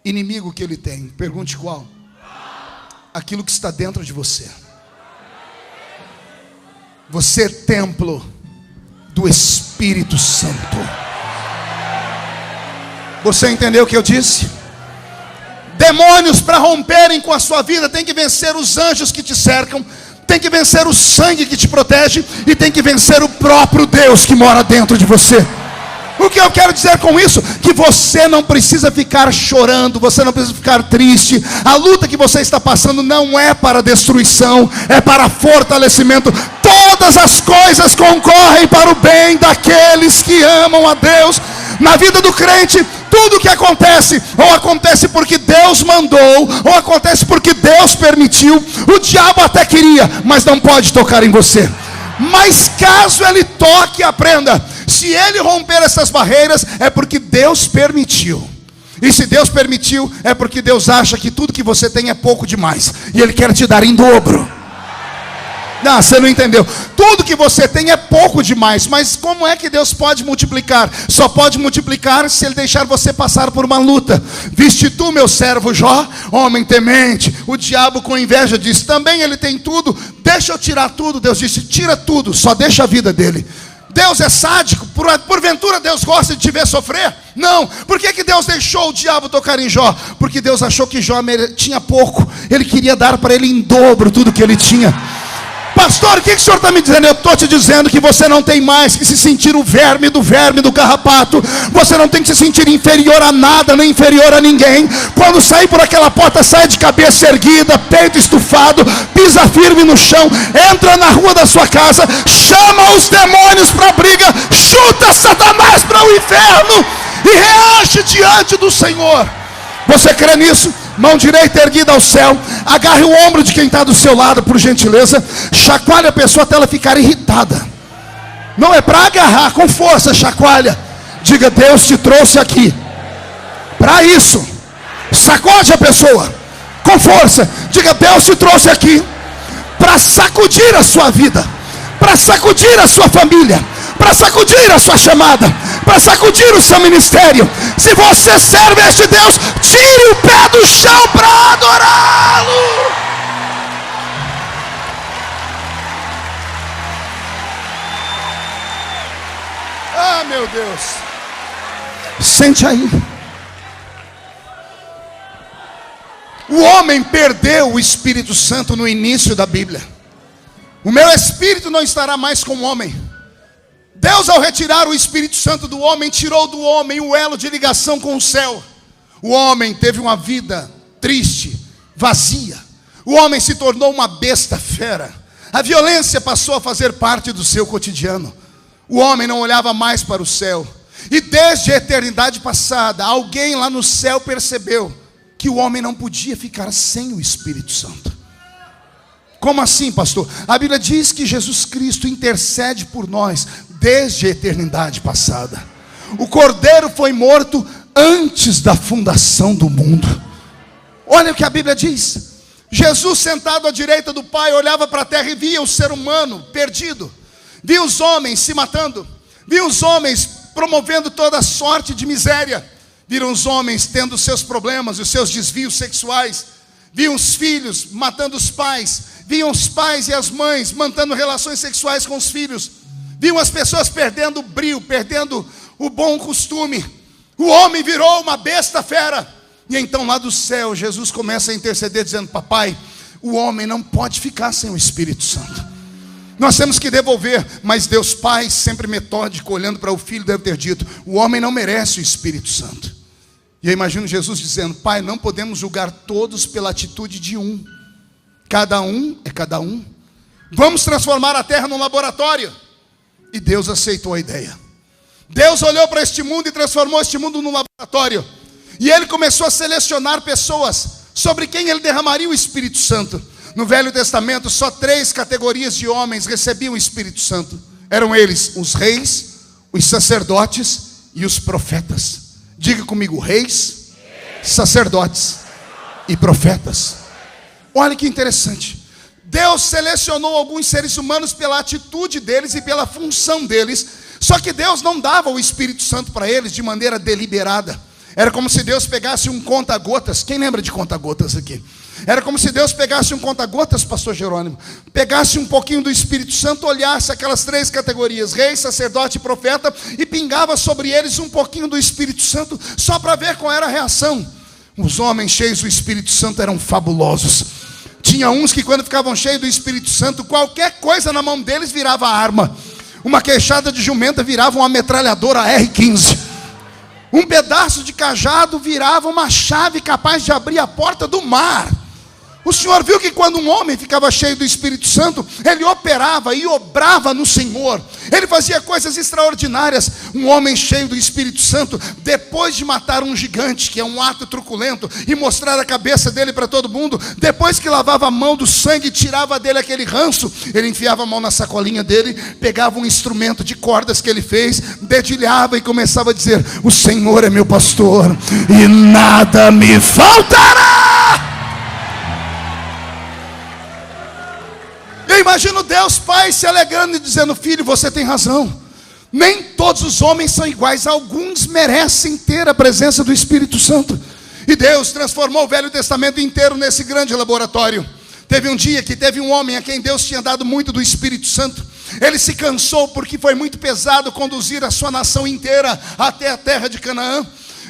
inimigo que ele tem. Pergunte qual? Aquilo que está dentro de você. Você é templo do Espírito Santo. Você entendeu o que eu disse? Demônios, para romperem com a sua vida, tem que vencer os anjos que te cercam, tem que vencer o sangue que te protege, e tem que vencer o próprio Deus que mora dentro de você. O que eu quero dizer com isso? Que você não precisa ficar chorando, você não precisa ficar triste. A luta que você está passando não é para destruição, é para fortalecimento. Todas as coisas concorrem para o bem daqueles que amam a Deus. Na vida do crente, tudo que acontece, ou acontece porque Deus mandou, ou acontece porque Deus permitiu. O diabo até queria, mas não pode tocar em você. Mas caso ele toque, aprenda: se ele romper essas barreiras, é porque Deus permitiu. E se Deus permitiu, é porque Deus acha que tudo que você tem é pouco demais, e Ele quer te dar em dobro. Não, você não entendeu. Tudo que você tem é pouco demais. Mas como é que Deus pode multiplicar? Só pode multiplicar se Ele deixar você passar por uma luta. Viste tu, meu servo Jó, homem temente. O diabo com inveja disse: também ele tem tudo, deixa eu tirar tudo. Deus disse: tira tudo, só deixa a vida dele. Deus é sádico? Porventura Deus gosta de te ver sofrer? Não. Por que Deus deixou o diabo tocar em Jó? Porque Deus achou que Jó tinha pouco. Ele queria dar para ele em dobro tudo que ele tinha. Pastor, o que o senhor está me dizendo? Eu estou te dizendo que você não tem mais que se sentir o verme do carrapato. Você não tem que se sentir inferior a nada, nem inferior a ninguém. Quando sair por aquela porta, sai de cabeça erguida, peito estufado, pisa firme no chão, entra na rua da sua casa, chama os demônios para a briga, chuta Satanás para o inferno e reage diante do Senhor. Você crê nisso? Mão direita erguida ao céu. Agarre o ombro de quem está do seu lado, por gentileza. Chacoalhe a pessoa até ela ficar irritada. Não é para agarrar, com força, chacoalha. Diga: Deus te trouxe aqui para isso. Sacode a pessoa com força. Diga: Deus te trouxe aqui para sacudir a sua vida, para sacudir a sua família, para sacudir a sua chamada, para sacudir o seu ministério. Se você serve a este Deus, tire o pé do chão para adorá-lo. Ah, meu Deus. Sente aí. O homem perdeu o Espírito Santo no início da Bíblia. O meu espírito não estará mais com o homem. Deus, ao retirar o Espírito Santo do homem, tirou do homem o elo de ligação com o céu. O homem teve uma vida triste, vazia. O homem se tornou uma besta fera. A violência passou a fazer parte do seu cotidiano. O homem não olhava mais para o céu. E desde a eternidade passada, alguém lá no céu percebeu que o homem não podia ficar sem o Espírito Santo. Como assim, pastor? A Bíblia diz que Jesus Cristo intercede por nós desde a eternidade passada. O Cordeiro foi morto antes da fundação do mundo. Olha o que a Bíblia diz. Jesus, sentado à direita do Pai, olhava para a terra e via o ser humano perdido. Via os homens se matando. Via os homens promovendo toda sorte de miséria. Viram os homens tendo seus problemas, os seus desvios sexuais. Viam os filhos matando os pais. Viam os pais e as mães mantendo relações sexuais com os filhos. Viam as pessoas perdendo o brio, perdendo o bom costume. O homem virou uma besta fera. E então lá do céu, Jesus começa a interceder dizendo: papai, o homem não pode ficar sem o Espírito Santo. Nós temos que devolver. Mas Deus Pai, sempre metódico, olhando para o Filho, deve ter dito: o homem não merece o Espírito Santo. E eu imagino Jesus dizendo: pai, não podemos julgar todos pela atitude de um. Cada um é cada um. Vamos transformar a terra num laboratório. E Deus aceitou a ideia. Deus olhou para este mundo e transformou este mundo num laboratório. E Ele começou a selecionar pessoas sobre quem Ele derramaria o Espírito Santo. No Velho Testamento, só 3 categorias de homens recebiam o Espírito Santo. Eram eles: os reis, os sacerdotes e os profetas. Diga comigo: reis, sacerdotes e profetas. Olha que interessante. Deus selecionou alguns seres humanos pela atitude deles e pela função deles. Só que Deus não dava o Espírito Santo para eles de maneira deliberada. Era como se Deus pegasse um conta-gotas. Quem lembra de conta-gotas aqui? Era como se Deus pegasse um conta-gotas, pastor Jerônimo, pegasse um pouquinho do Espírito Santo, olhasse aquelas 3 categorias, rei, sacerdote e profeta, e pingava sobre eles um pouquinho do Espírito Santo, só para ver qual era a reação. Os homens cheios do Espírito Santo eram fabulosos. Tinha uns que, quando ficavam cheios do Espírito Santo, qualquer coisa na mão deles virava arma. Uma queixada de jumenta virava uma metralhadora R-15. Um pedaço de cajado virava uma chave capaz de abrir a porta do mar. O Senhor viu que quando um homem ficava cheio do Espírito Santo, ele operava e obrava no Senhor. Ele fazia coisas extraordinárias. Um homem cheio do Espírito Santo, depois de matar um gigante, que é um ato truculento, e mostrar a cabeça dele para todo mundo, depois que lavava a mão do sangue e tirava dele aquele ranço, ele enfiava a mão na sacolinha dele, pegava um instrumento de cordas que ele fez, dedilhava e começava a dizer: o Senhor é meu pastor e nada me faltará. Eu imagino Deus Pai se alegrando e dizendo: filho, você tem razão. Nem todos os homens são iguais. Alguns merecem ter a presença do Espírito Santo. E Deus transformou o Velho Testamento inteiro nesse grande laboratório. Teve um dia que teve um homem a quem Deus tinha dado muito do Espírito Santo. Ele se cansou porque foi muito pesado conduzir a sua nação inteira até a terra de Canaã.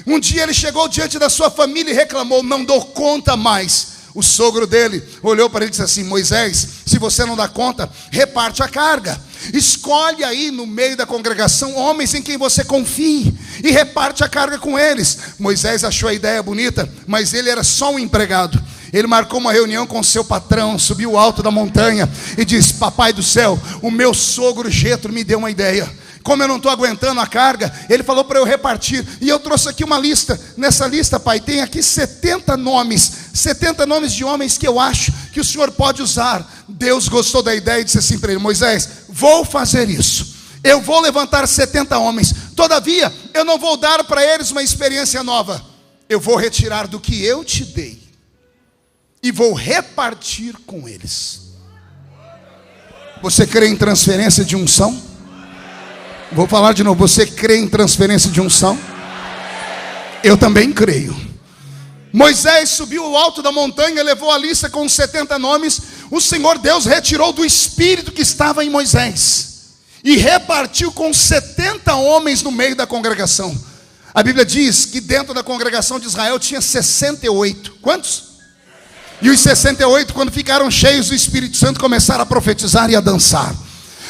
Um dia ele chegou diante da sua família e reclamou: não dou conta mais. O sogro dele olhou para ele e disse assim: Moisés, se você não dá conta, reparte a carga. Escolhe aí no meio da congregação homens em quem você confie e reparte a carga com eles. Moisés achou a ideia bonita, mas ele era só um empregado. Ele marcou uma reunião com seu patrão, subiu o alto da montanha e disse: papai do céu, o meu sogro Jetro me deu uma ideia. Como eu não estou aguentando a carga, ele falou para eu repartir. E eu trouxe aqui uma lista. Nessa lista, pai, tem aqui 70 nomes. 70 nomes de homens que eu acho que o senhor pode usar. Deus gostou da ideia e disse assim para ele: Moisés, vou fazer isso. Eu vou levantar 70 homens. Todavia, eu não vou dar para eles uma experiência nova. Eu vou retirar do que eu te dei e vou repartir com eles. Você crê em transferência de unção? Vou falar de novo. Você crê em transferência de unção? Eu também creio. Moisés subiu ao alto da montanha, levou a lista com os 70 nomes. O Senhor Deus retirou do espírito que estava em Moisés e repartiu com 70 homens no meio da congregação. A Bíblia diz que dentro da congregação de Israel tinha 68. Quantos? E os 68, quando ficaram cheios do Espírito Santo, começaram a profetizar e a dançar.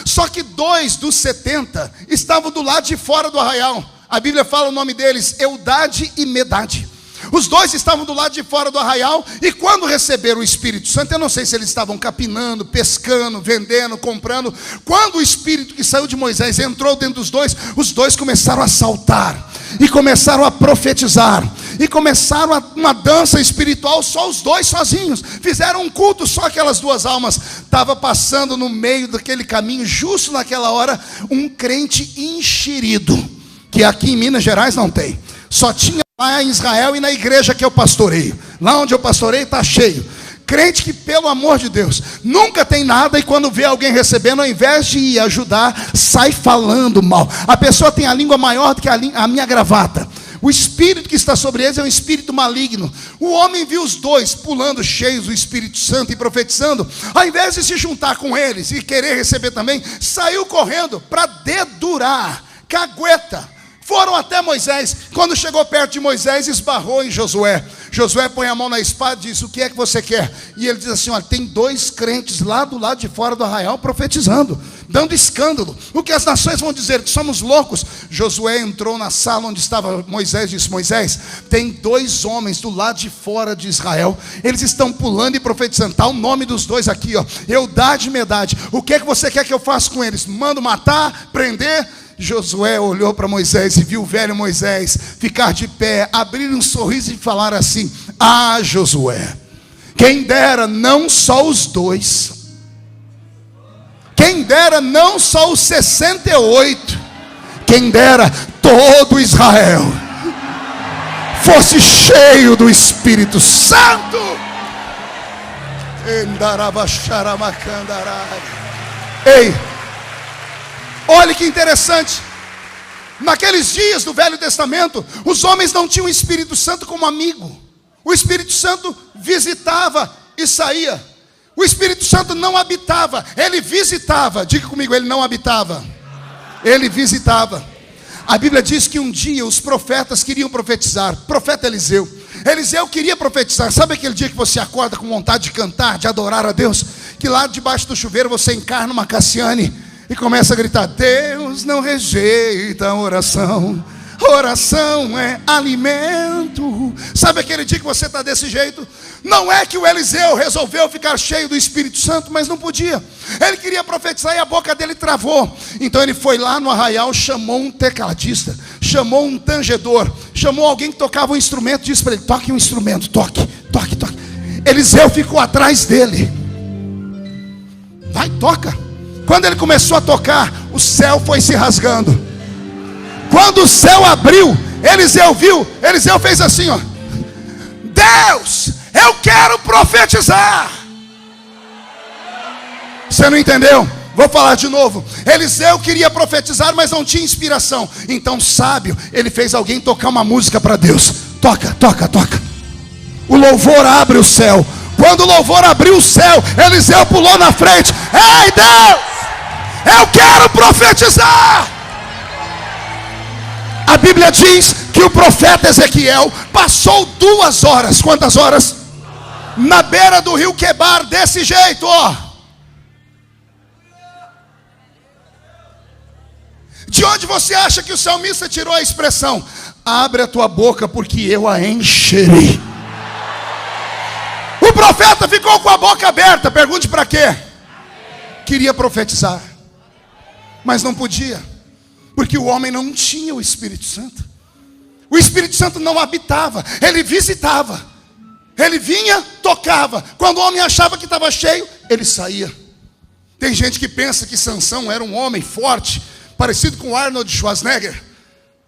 Só que 2 dos 70 estavam do lado de fora do arraial. A Bíblia fala o nome deles: Eudade e Medade. Os 2 estavam do lado de fora do arraial. E quando receberam o Espírito Santo, eu não sei se eles estavam capinando, pescando, vendendo, comprando. Quando o Espírito que saiu de Moisés entrou dentro dos 2, os 2 começaram a saltar e começaram a profetizar e começaram uma dança espiritual, só os 2 sozinhos. Fizeram um culto, só aquelas 2 almas. Estava passando no meio daquele caminho, justo naquela hora, um crente enxerido, que aqui em Minas Gerais não tem. Só tinha lá em Israel e na igreja que eu pastoreio. Lá onde eu pastoreio está cheio. Crente que, pelo amor de Deus, nunca tem nada, e quando vê alguém recebendo, ao invés de ir ajudar, sai falando mal. A pessoa tem a língua maior do que a minha gravata. O espírito que está sobre eles é um espírito maligno. O homem viu os 2 pulando cheios do Espírito Santo e profetizando. Ao invés de se juntar com eles e querer receber também, saiu correndo para dedurar, cagueta. Foram até Moisés. Quando chegou perto de Moisés, esbarrou em Josué. Josué põe a mão na espada e diz: o que é que você quer? E ele diz assim: olha, tem 2 crentes lá do lado de fora do arraial profetizando, dando escândalo. O que as nações vão dizer? Que somos loucos. Josué entrou na sala onde estava Moisés e disse: Moisés, tem 2 homens do lado de fora de Israel. Eles estão pulando e profetizando. Está o nome dos 2 aqui, ó, Eudade e Medade. O que é que você quer que eu faça com eles? Mando matar, prender? Josué olhou para Moisés e viu o velho Moisés ficar de pé, abrir um sorriso e falar assim: ah, Josué, quem dera não só os 2, quem dera não só os 68, quem dera todo Israel fosse cheio do Espírito Santo. Ei, olha que interessante. Naqueles dias do Velho Testamento, os homens não tinham o Espírito Santo como amigo. O Espírito Santo visitava e saía. O Espírito Santo não habitava, ele visitava. Diga comigo, ele não habitava, ele visitava. A Bíblia diz que um dia os profetas queriam profetizar. Profeta Eliseu queria profetizar. Sabe aquele dia que você acorda com vontade de cantar, de adorar a Deus? Que lá debaixo do chuveiro você encarna uma Cassiane e começa a gritar: Deus não rejeita a oração. Oração é alimento. Sabe aquele dia que você está desse jeito? Não é que o Eliseu resolveu ficar cheio do Espírito Santo, mas não podia. Ele queria profetizar e a boca dele travou. Então ele foi lá no arraial, chamou um tecladista, chamou um tangedor, chamou alguém que tocava um instrumento, disse para ele: toque um instrumento, toque. Eliseu ficou atrás dele. Vai, toca. Quando ele começou a tocar, o céu foi se rasgando. Quando o céu abriu, Eliseu viu, Eliseu fez assim, ó: Deus, eu quero profetizar. Você não entendeu? Vou falar de novo. Eliseu queria profetizar, mas não tinha inspiração. Então, sábio, ele fez alguém tocar uma música para Deus. Toca. O louvor abre o céu. Quando o louvor abriu o céu, Eliseu pulou na frente: ei, Deus, eu quero profetizar. A Bíblia diz que o profeta Ezequiel passou 2 horas. Quantas horas? Na beira do rio Quebar, desse jeito, ó. De onde você acha que o salmista tirou a expressão: abre a tua boca porque eu a encherei? O profeta ficou com a boca aberta. Pergunte para quê? Queria profetizar, mas não podia, porque o homem não tinha o Espírito Santo. O Espírito Santo não habitava, ele visitava. Ele vinha, tocava. Quando o homem achava que estava cheio, ele saía. Tem gente que pensa que Sansão era um homem forte, parecido com Arnold Schwarzenegger,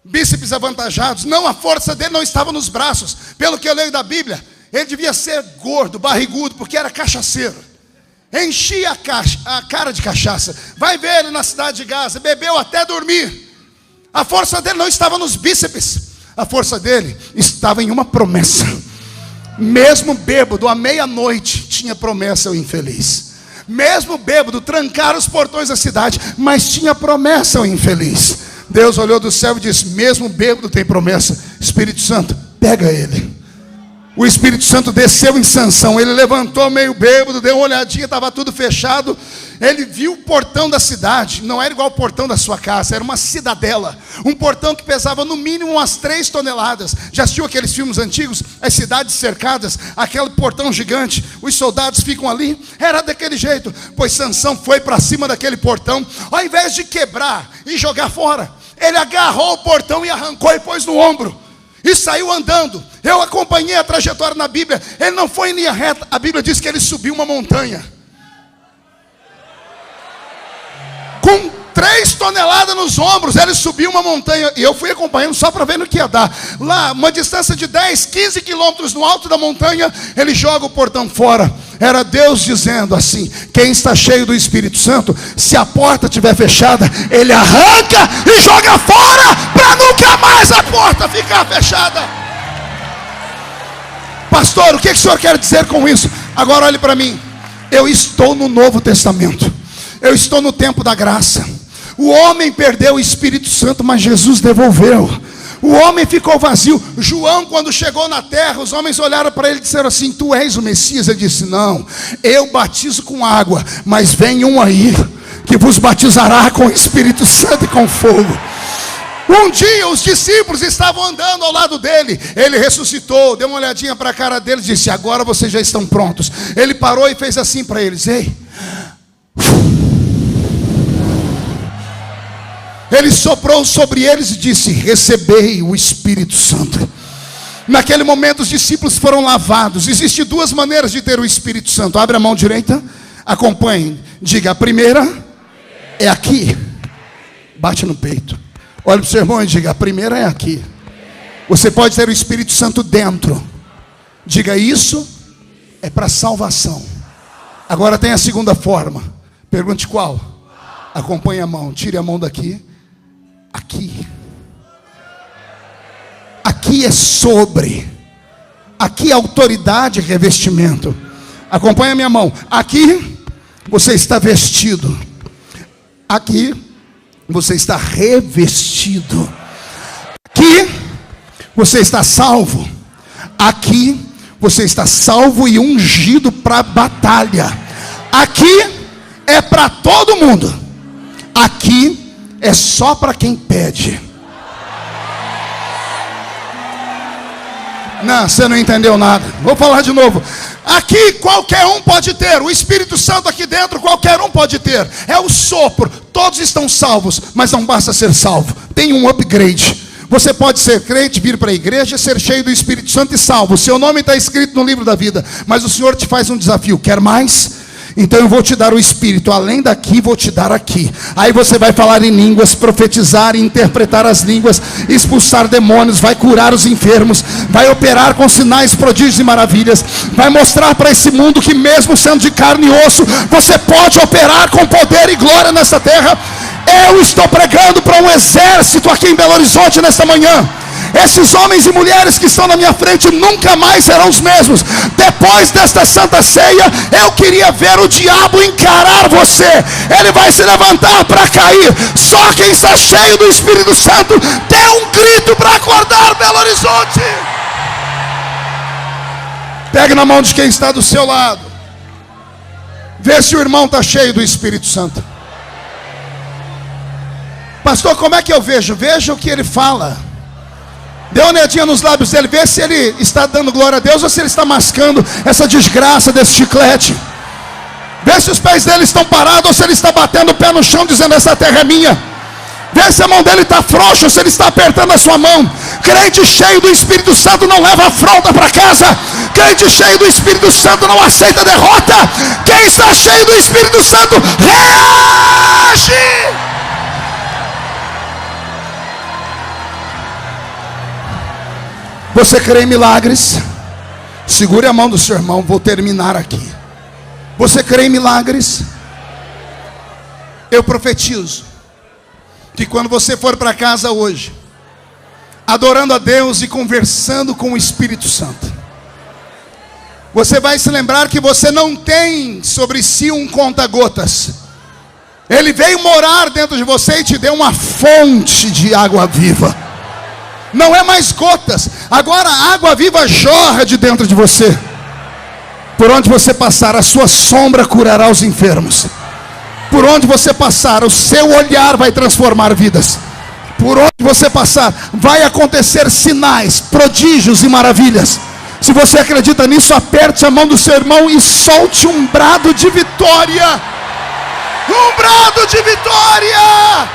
bíceps avantajados. Não, a força dele não estava nos braços. Pelo que eu leio da Bíblia, ele devia ser gordo, barrigudo, porque era cachaceiro. Enchia a cara de cachaça. Vai ver ele na cidade de Gaza, bebeu até dormir. A força dele não estava nos bíceps. A força dele estava em uma promessa. Mesmo bêbado, à meia-noite, tinha promessa ao infeliz. Mesmo bêbado, trancaram os portões da cidade, mas tinha promessa ao infeliz. Deus olhou do céu e disse: mesmo bêbado tem promessa. Espírito Santo, pega ele. O Espírito Santo desceu em Sansão. Ele levantou meio bêbado, deu uma olhadinha, estava tudo fechado. Ele viu o portão da cidade. Não era igual o portão da sua casa, era uma cidadela. Um portão que pesava no mínimo umas 3 toneladas. Já assistiu aqueles filmes antigos? As cidades cercadas, aquele portão gigante, os soldados ficam ali. Era daquele jeito. Pois Sansão foi para cima daquele portão. Ao invés de quebrar e jogar fora, ele agarrou o portão e arrancou e pôs no ombro. E saiu andando. Eu acompanhei a trajetória na Bíblia. Ele não foi em linha reta. A Bíblia diz que ele subiu uma montanha com 3 toneladas nos ombros. Ele subiu uma montanha. E eu fui acompanhando só para ver no que ia dar. Lá, uma distância de 10, 15 quilômetros no alto da montanha, ele joga o portão fora. Era Deus dizendo assim: quem está cheio do Espírito Santo, se a porta estiver fechada, ele arranca e joga fora, para nunca mais a porta ficar fechada. Pastor, o que o senhor quer dizer com isso? Agora olhe para mim. Eu estou no Novo Testamento. Eu estou no tempo da graça. O homem perdeu o Espírito Santo, mas Jesus devolveu. O homem ficou vazio. João, quando chegou na terra, os homens olharam para ele e disseram assim: tu és o Messias? Ele disse: não, eu batizo com água, mas vem um aí que vos batizará com o Espírito Santo e com fogo. Um dia os discípulos estavam andando ao lado dele. Ele ressuscitou, deu uma olhadinha para a cara deles e disse: agora vocês já estão prontos. Ele parou e fez assim para eles: ei. Ele soprou sobre eles e disse: recebei o Espírito Santo. Naquele momento os discípulos foram lavados. Existem 2 maneiras de ter o Espírito Santo. Abre a mão direita, acompanhe, diga: a primeira é aqui. Bate no peito. Olha para o seu irmão e diga: a primeira é aqui. Você pode ter o Espírito Santo dentro. Diga: isso é para salvação. Agora tem a segunda forma. Pergunte qual? Acompanhe a mão, tire a mão daqui. Aqui. Aqui é sobre. Aqui é autoridade e revestimento. Acompanhe a minha mão. Aqui você está vestido. Aqui você está revestido. Aqui você está salvo. Aqui você está salvo e ungido para a batalha. Aqui é para todo mundo. aqui é só para quem pede. Não, você não entendeu nada. Vou falar de novo. Aqui qualquer um pode ter. O Espírito Santo aqui dentro qualquer um pode ter. É o sopro. Todos estão salvos, mas não basta ser salvo. Tem um upgrade. Você pode ser crente, vir para a igreja, ser cheio do Espírito Santo e salvo. Seu nome está escrito no livro da vida. Mas o Senhor te faz um desafio. Quer mais? Então eu vou te dar o Espírito, além daqui vou te dar aqui. Aí você vai falar em línguas, profetizar, interpretar as línguas, expulsar demônios, vai curar os enfermos, vai operar com sinais, prodígios e maravilhas, vai mostrar para esse mundo que mesmo sendo de carne e osso, você pode operar com poder e glória nessa terra. Eu estou pregando para um exército aqui em Belo Horizonte nesta manhã. Esses homens e mulheres que estão na minha frente nunca mais serão os mesmos. Depois desta santa ceia, eu queria ver o diabo encarar você. Ele vai se levantar para cair. Só quem está cheio do Espírito Santo, dê um grito para acordar Belo Horizonte. Pegue na mão de quem está do seu lado. Vê se o irmão está cheio do Espírito Santo. Pastor, como é que eu vejo? Veja o que ele fala. Dê uma olhadinha nos lábios dele, vê se ele está dando glória a Deus ou se ele está mascando essa desgraça desse chiclete. Vê se os pés dele estão parados ou se ele está batendo o pé no chão dizendo: essa terra é minha. Vê se a mão dele está frouxa ou se ele está apertando a sua mão. Crente cheio do Espírito Santo não leva afronta para casa. Crente cheio do Espírito Santo não aceita derrota. Quem está cheio do Espírito Santo reage. Você crê em milagres? Segure a mão do seu irmão, vou terminar aqui. Você crê em milagres? Eu profetizo que quando você for para casa hoje, adorando a Deus e conversando com o Espírito Santo, você vai se lembrar que você não tem sobre si um conta-gotas. Ele veio morar dentro de você e te deu uma fonte de água viva. Não é mais gotas, agora a água viva jorra de dentro de você. Por onde você passar, a sua sombra curará os enfermos. Por onde você passar, o seu olhar vai transformar vidas. Por onde você passar, vai acontecer sinais, prodígios e maravilhas. Se você acredita nisso, aperte a mão do seu irmão e solte um brado de vitória. Um brado de vitória.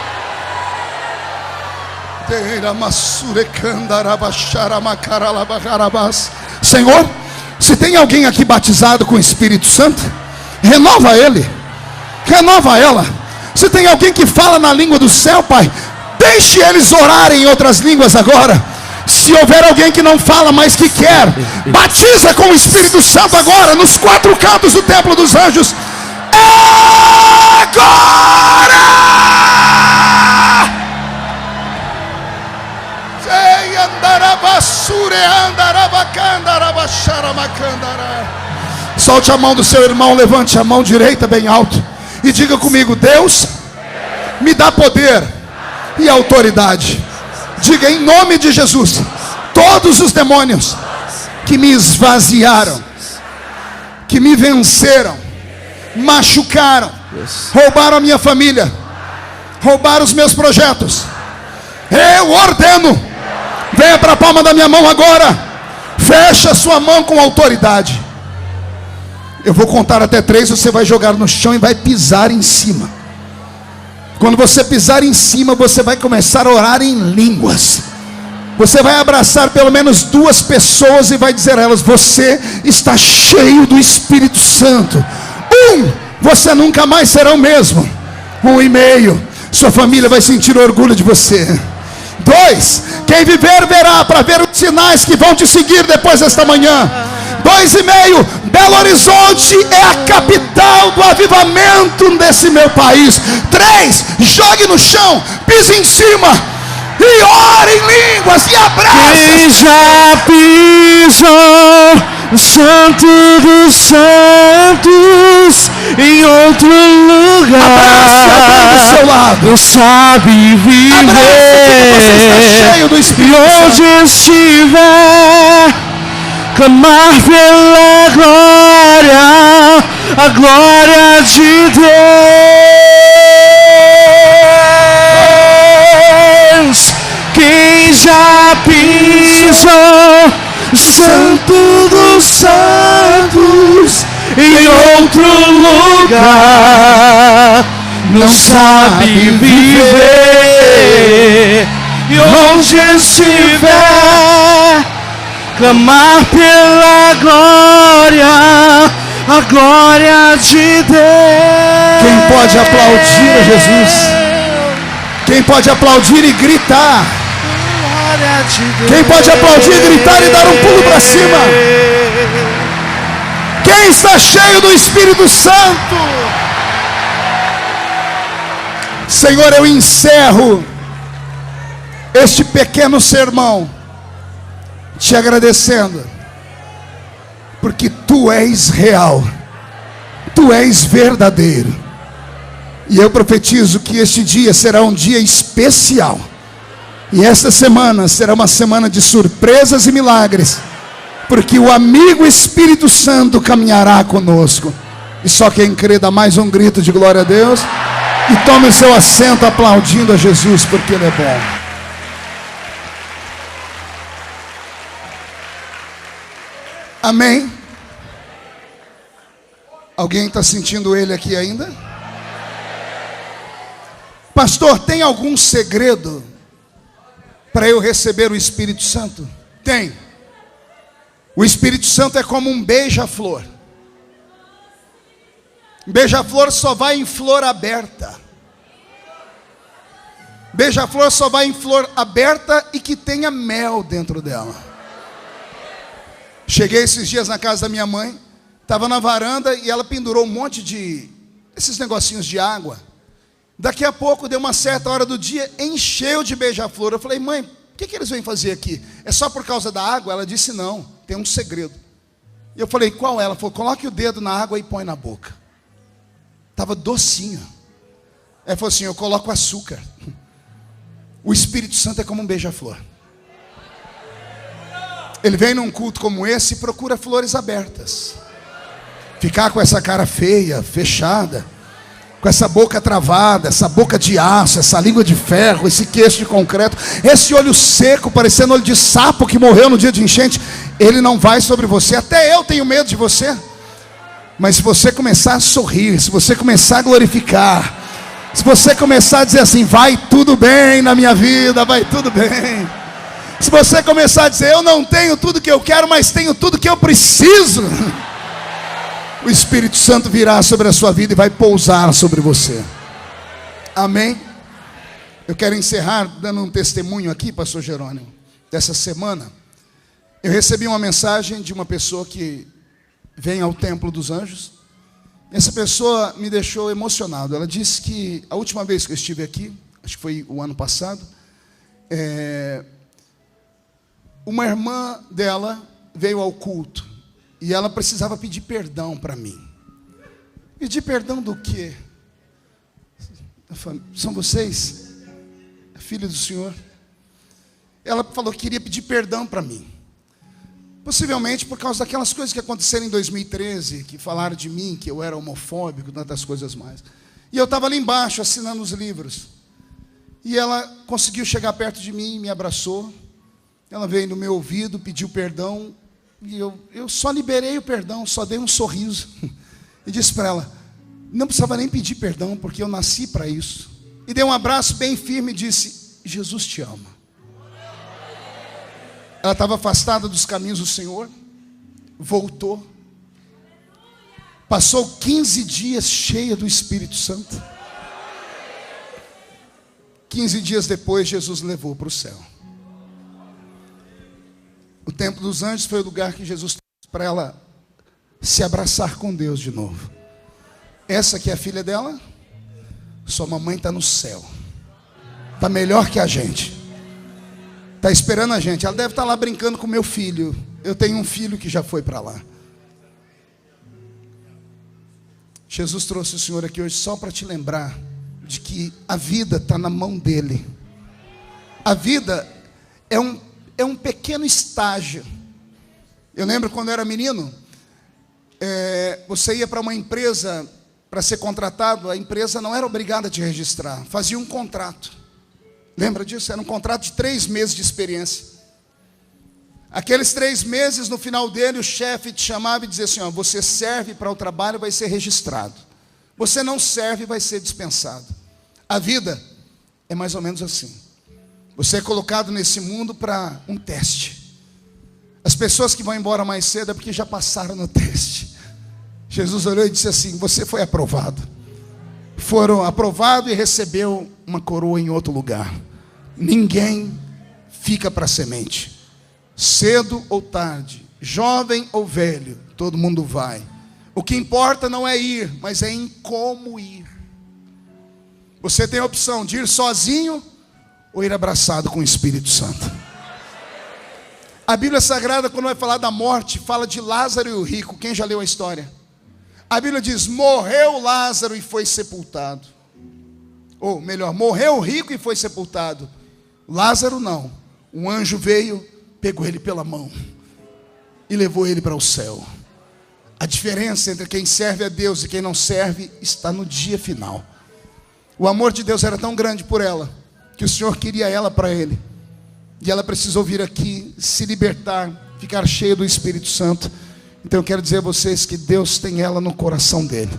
Senhor, se tem alguém aqui batizado com o Espírito Santo, renova ele, renova ela. Se tem alguém que fala na língua do céu, Pai, deixe eles orarem em outras línguas agora. Se houver alguém que não fala, mas que quer, batiza com o Espírito Santo agora, nos 4 cantos do templo dos anjos. Agora! Solte a mão do seu irmão, levante a mão direita bem alto e diga comigo: Deus me dá poder e autoridade. Diga em nome de Jesus: todos os demônios que me esvaziaram, que me venceram, machucaram, roubaram a minha família, roubaram os meus projetos, eu ordeno, venha para a palma da minha mão agora. Fecha a sua mão com autoridade. Eu vou contar até 3, você vai jogar no chão e vai pisar em cima. Quando você pisar em cima, você vai começar a orar em línguas. Você vai abraçar pelo menos 2 pessoas e vai dizer a elas: você está cheio do Espírito Santo. 1, você nunca mais será o mesmo. 1,5, sua família vai sentir orgulho de você. 2, quem viver verá, para ver os sinais que vão te seguir depois desta manhã. 2,5, Belo Horizonte é a capital do avivamento desse meu país. 3, jogue no chão, pise em cima e ore em línguas e abraça. Quem já pisou o Santo dos Santos em outro lugar, abraça do seu lado, não sabe viver. Você está cheio do Espírito e onde Santo. estiver, clamar pela glória, a glória de Deus. santos em outro lugar, não sabe viver. E onde estiver, clamar pela glória, a glória de Deus. Quem pode aplaudir a Jesus? Quem pode aplaudir e gritar? Glória de Deus. Quem pode aplaudir, gritar e dar um pulo para cima? Quem está cheio do Espírito Santo? Senhor, eu encerro este pequeno sermão te agradecendo, porque Tu és real, Tu és verdadeiro. E eu profetizo que este dia será um dia especial. E esta semana será uma semana de surpresas e milagres, porque o amigo Espírito Santo caminhará conosco. E só quem crê dá mais um grito de glória a Deus. E tome o seu assento aplaudindo a Jesus, porque Ele é bom. Amém? Alguém está sentindo Ele aqui ainda? Pastor, tem algum segredo para eu receber o Espírito Santo? Tem. O Espírito Santo é como um beija-flor. Beija-flor só vai em flor aberta. Beija-flor só vai em flor aberta e que tenha mel dentro dela. Cheguei esses dias na casa da minha mãe, estava na varanda e ela pendurou um monte de esses negocinhos de água. Daqui a pouco, deu uma certa hora do dia, encheu de beija-flor. Eu falei, mãe, o que eles vêm fazer aqui? É só por causa da água? Ela disse, não, tem um segredo. E eu falei, qual é? Ela falou, coloque o dedo na água e põe na boca. Estava docinho. Ela falou assim, eu coloco açúcar. O Espírito Santo é como um beija-flor. Ele vem num culto como esse e procura flores abertas. Ficar com essa cara feia, fechada, com essa boca travada, essa boca de aço, essa língua de ferro, esse queixo de concreto, esse olho seco, parecendo olho de sapo que morreu no dia de enchente, ele não vai sobre você. Até eu tenho medo de você. Mas se você começar a sorrir, se você começar a glorificar, se você começar a dizer assim, vai tudo bem na minha vida, vai tudo bem. Se você começar a dizer, eu não tenho tudo que eu quero, mas tenho tudo que eu preciso, o Espírito Santo virá sobre a sua vida e vai pousar sobre você. Amém? Eu quero encerrar dando um testemunho aqui, pastor Jerônimo. Dessa semana, eu recebi uma mensagem de uma pessoa que vem ao Templo dos Anjos. Essa pessoa me deixou emocionado. Ela disse que a última vez que eu estive aqui, acho que foi o ano passado, uma irmã dela veio ao culto e ela precisava pedir perdão para mim. Pedir perdão do quê? São vocês? Filha do Senhor? Ela falou que queria pedir perdão para mim. Possivelmente por causa daquelas coisas que aconteceram em 2013, que falaram de mim, que eu era homofóbico, tantas coisas mais. E eu estava ali embaixo assinando os livros. E ela conseguiu chegar perto de mim, me abraçou. Ela veio no meu ouvido, pediu perdão. E eu só liberei o perdão, só dei um sorriso. E disse para ela, não precisava nem pedir perdão, porque eu nasci para isso. E dei um abraço bem firme e disse, Jesus te ama. Ela estava afastada dos caminhos do Senhor, voltou, passou 15 dias cheia do Espírito Santo. 15 dias depois, Jesus levou para o céu. O Templo dos Anjos foi o lugar que Jesus trouxe para ela se abraçar com Deus de novo. Essa que é a filha dela, sua mamãe está no céu, está melhor que a gente. Está esperando a gente. Ela deve estar lá brincando com meu filho. Eu tenho um filho que já foi para lá. Jesus trouxe o Senhor aqui hoje só para te lembrar de que a vida está na mão dele. A vida é um pequeno estágio. Eu lembro quando eu era menino, você ia para uma empresa para ser contratado, a empresa não era obrigada a te registrar, fazia um contrato. Lembra disso? Era um contrato de 3 meses de experiência. Aqueles 3 meses, no final dele, o chefe te chamava e dizia assim, ó, você serve para o trabalho, vai ser registrado. Você não serve, vai ser dispensado. A vida é mais ou menos assim. Você é colocado nesse mundo para um teste. As pessoas que vão embora mais cedo é porque já passaram no teste. Jesus olhou e disse assim, você foi aprovado. Foram aprovado e recebeu uma coroa em outro lugar. Ninguém fica para a semente. Cedo ou tarde, jovem ou velho, todo mundo vai. O que importa não é ir, mas é em como ir. Você tem a opção de ir sozinho ou ir abraçado com o Espírito Santo. A Bíblia Sagrada, quando vai falar da morte, fala de Lázaro e o rico. Quem já leu a história? A Bíblia diz, morreu Lázaro e foi sepultado. Ou melhor, morreu o rico e foi sepultado. Lázaro não. Um anjo veio, pegou ele pela mão e levou ele para o céu. A diferença entre quem serve a Deus e quem não serve está no dia final. O amor de Deus era tão grande por ela, que o Senhor queria ela para Ele. E ela precisou vir aqui, se libertar, ficar cheia do Espírito Santo. Então eu quero dizer a vocês que Deus tem ela no coração dele.